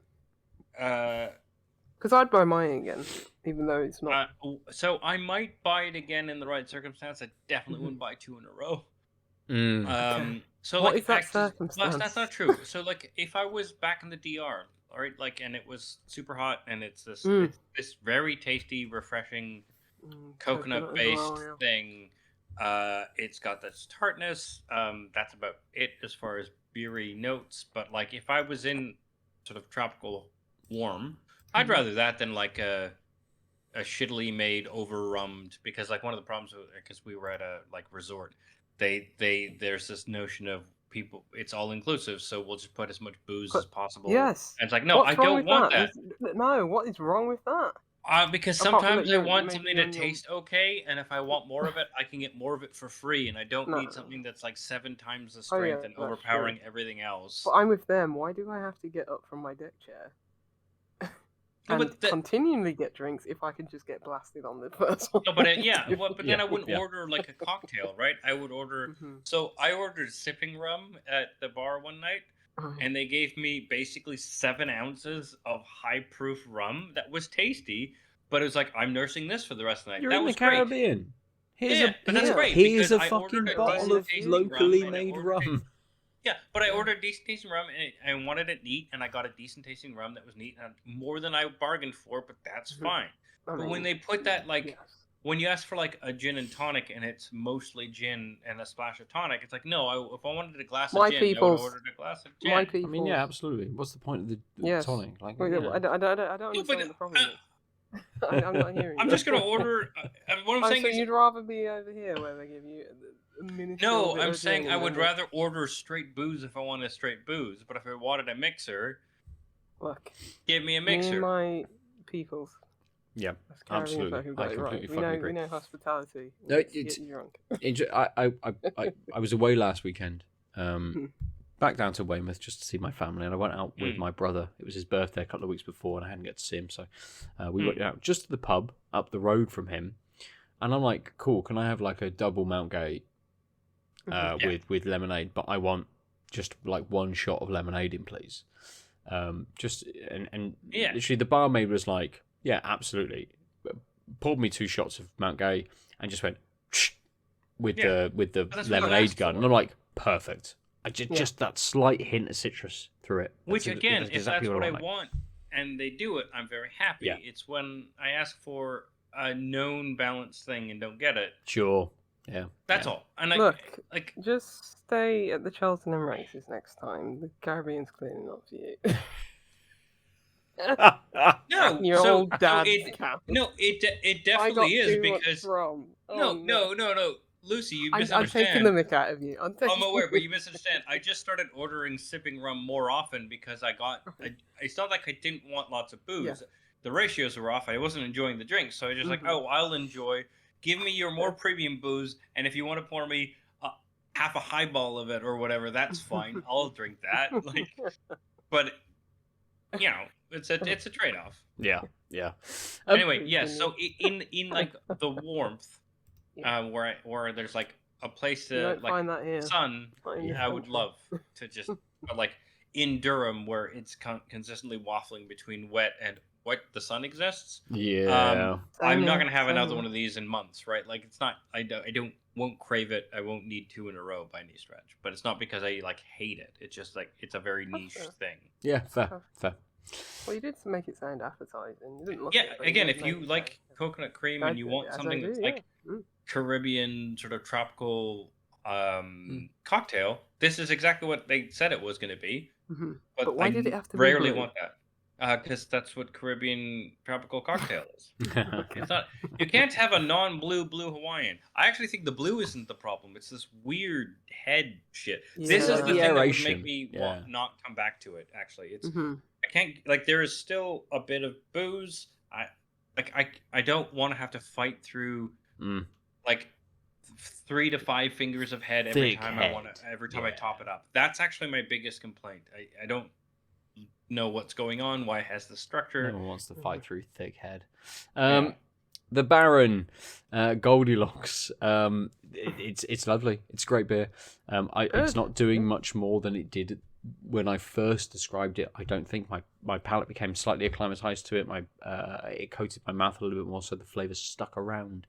Because I'd buy mine again, even though it's not. So I might buy it again in the right circumstance. I definitely wouldn't buy 2 in a row. Okay. So what like is that circumstance? that's not true. So like if I was back in the DR, all right, like and it was super hot and it's this very tasty, refreshing coconut based thing. It's got this tartness. That's about it as far as beery notes. But like if I was in sort of tropical warm, I'd rather that than like a shittily made over rummed, because like one of the problems because we were at a like resort, there's this notion of people, it's all inclusive, so we'll just put as much booze as possible. Yes. And it's like, no, I don't want that. No, what is wrong with that? Because sometimes I want something to taste okay, and if I want more of it, I can get more of it for free, and I don't need something that's like 7 times the strength and overpowering everything else. But I'm with them. Why do I have to get up from my deck chair and continually get drinks if I can just get blasted on the first one? No, but then I wouldn't order like a cocktail, right? I would order. So I ordered sipping rum at the bar one night. And they gave me basically 7 ounces of high proof rum that was tasty, but it was like, I'm nursing this for the rest of the night. You're that in was the Caribbean. That's great. Here's a fucking bottle of locally made rum. Yeah, but I ordered decent tasting rum and I wanted it neat, and I got a decent tasting rum that was neat and more than I bargained for, but that's fine. But when they put that when you ask for like a gin and tonic and it's mostly gin and a splash of tonic, it's like, no, if I wanted a glass of gin, I would order a glass of gin. I mean, yeah, absolutely. What's the point of the tonic? Like, I don't understand what the problem is. I'm not hearing. I'm just gonna order. What I'm saying is, you'd rather be over here where they give you a minuscule. No, I'm saying I would rather order straight booze if I wanted straight booze, but if I wanted a mixer, look, give me a mixer. My peoples. Yeah, absolutely. I completely agree. We know hospitality. No, get you drunk. I was away last weekend, back down to Weymouth just to see my family, and I went out with my brother. It was his birthday a couple of weeks before, and I hadn't get to see him, so we went out just to the pub up the road from him, and I'm like, cool, can I have like a double Mount Gate with lemonade, but I want just like 1 shot of lemonade in, please. Literally the barmaid was like, yeah, absolutely. Poured me 2 shots of Mount Gay and just went with the lemonade gun, and I'm like, perfect. I just that slight hint of citrus through it. Which again, if that's what I want, and they do it, I'm very happy. Yeah. It's when I ask for a known balanced thing and don't get it. Sure. Yeah. That's all. And look, just stay at the Cheltenham races next time. The Caribbean's clearly not for you. No, your old dad's camp. No, it definitely is because no, Lucy, you misunderstand. I'm taking the mick out of you. I'm aware, but you misunderstand. I just started ordering sipping rum more often because it's not like I didn't want lots of booze. Yeah. The ratios were off. I wasn't enjoying the drinks, so I was just I'll enjoy. Give me your more premium booze, and if you want to pour me half a highball of it or whatever, that's fine. I'll drink that. But it's a trade-off. Yeah. Anyway, so in like the warmth, where there's like a place to like sun, I would love to just, but like in Durham where it's consistently waffling between wet and the sun exists. Yeah. I'm not gonna have another one of these in months, right? Like it's not. I won't crave it. I won't need 2 in a row by any stretch. But it's not because I like hate it. It's just like it's a very niche thing. Yeah, fair. Well, you did make it sound appetizing. You didn't look again, if you like coconut cream and you want something that's like Caribbean sort of tropical cocktail, this is exactly what they said it was going to be. But why did it have to rarely be blue? Want that. Because that's what Caribbean tropical cocktail is. It's not. You can't have a non-blue blue Hawaiian. I actually think the blue isn't the problem. It's this weird head shit. This is Yeah. the thing that would aeration. make me Yeah. not come back to it. Actually, it's Mhm. I can't like. There is still a bit of booze. I don't want to have to fight through like 3 to 5 fingers of head every Thick time head. I Yeah. top it up. That's actually my biggest complaint. I don't know what's going on, why it has the structure. No one wants to fight through thick head. Yeah. The Baron, Goldilocks. It's lovely. It's great beer. It's not doing much more than it did when I first described it. I don't think my palate became slightly acclimatized to it. It coated my mouth a little bit more, so the flavor stuck around.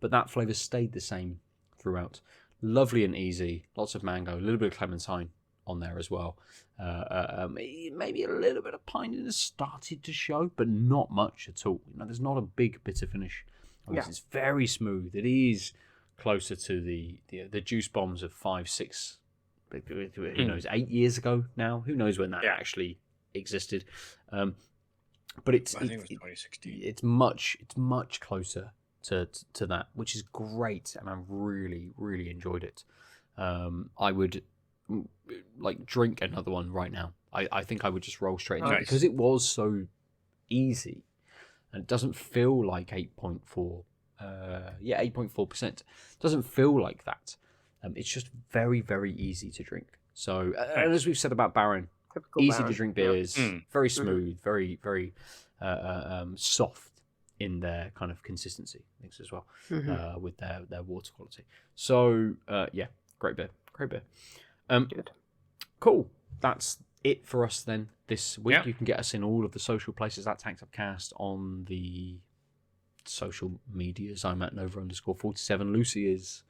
But that flavor stayed the same throughout. Lovely and easy. Lots of mango, a little bit of clementine on there as well. Maybe a little bit of pineiness started to show, but not much at all. There's not a big bitter finish. It's very smooth. It is closer to the juice bombs of 5, 6, who knows, 8 years ago now. Who knows when that actually existed? But I think it was 2016. It's much closer to that, which is great, and I really, really enjoyed it. I would drink another one right now. I think I would just roll straight into it because it was so easy, and it doesn't feel like 8.4. 8.4%. Doesn't feel like that. It's just very, very easy to drink. So, and as we've said about Baron, Typical easy Baron. to drink beers, very smooth, Mm-hmm. very, very soft in their kind of consistency things as well, with their water quality. So, great beer. Good. Cool. That's it for us then this week. Yeah. You can get us in all of the social places at Tanked Upcast on the social medias. I'm at Nova_47. Lucy is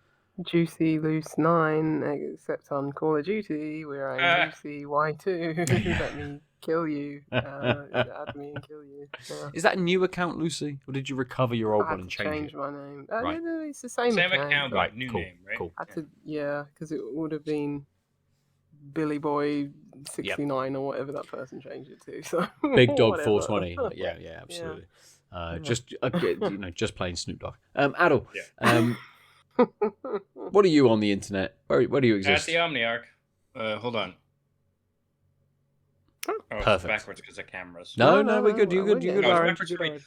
Juicy Loose 9, except on Call of Duty, where I'm Lucy Y2. Let me kill you. Add me and kill you. Yeah. Is that a new account, Lucy, or did you recover your old I one had and to change it? change my name. Right. No, it's the same Same account. account, but Right, new cool, name, right? cool. I had to, because it would have been Billy Boy 69 or whatever that person changed it to. So Big Dog whatever. 420. Yeah, absolutely. Just plain Snoop Dogg. Adil, what are you on the internet? Where do you At exist? the Omniarch. Hold on. Oh, it's Perfect. backwards because of cameras. No, No, we're good. You're we're good. You're good. good. No, it's Aaron. backwards for me.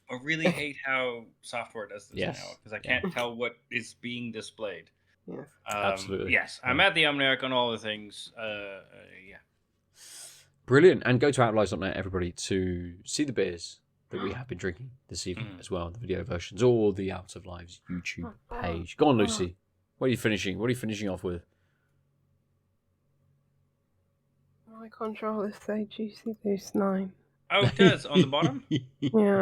I really hate how software does this Yes. now because I can't tell what is being displayed. Yes. Absolutely. Yes, I'm at the Omniarch on all the things. Yeah. Brilliant. And go to outlives.net, everybody, to see the beers that we have been drinking this evening as well, the video versions, or the Out of Lives YouTube page. Go on, Lucy. What are you finishing? What are you finishing off with? My controllers say Juicy Loose 9. Oh, it does on the bottom. Yeah,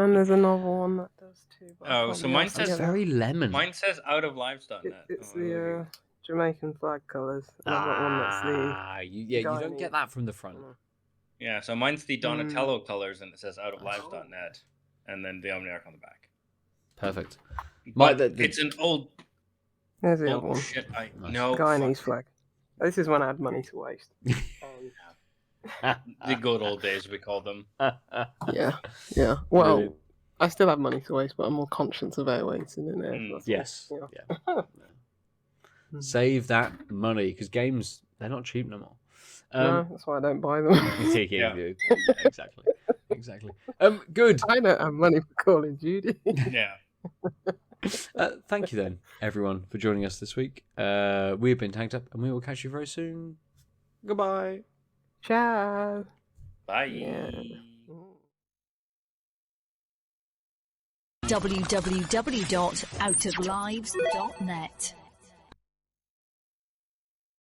and there's another one that does too. but I Oh, can't so be mine asked to says It's get that. very lemon. Mine says outoflives.net. It's Oh, really? the Jamaican flag colours. And I've got one that's the. You don't get that from the front. Yeah, so mine's the Donatello colors, and it says outoflives.net, and then the Omniarch on the back. Perfect. But it's an old There's the other one. shit. I Nice. know. Guyanese flag. This is when I had money to waste. The good old days, we call them. Yeah. Well, Brilliant. I still have money to waste, but I'm more conscious about wasting it there. That's Yes. all. Yeah. Save that money because games, they're not cheap no more. No, that's why I don't buy them. Yeah. Exactly. Good. I don't have money for Call of Duty. Yeah. Thank you then, everyone, for joining us this week. We have been Tanked Up, and we will catch you very soon. Goodbye. Ciao. Bye. Yeah. www.outoflives.net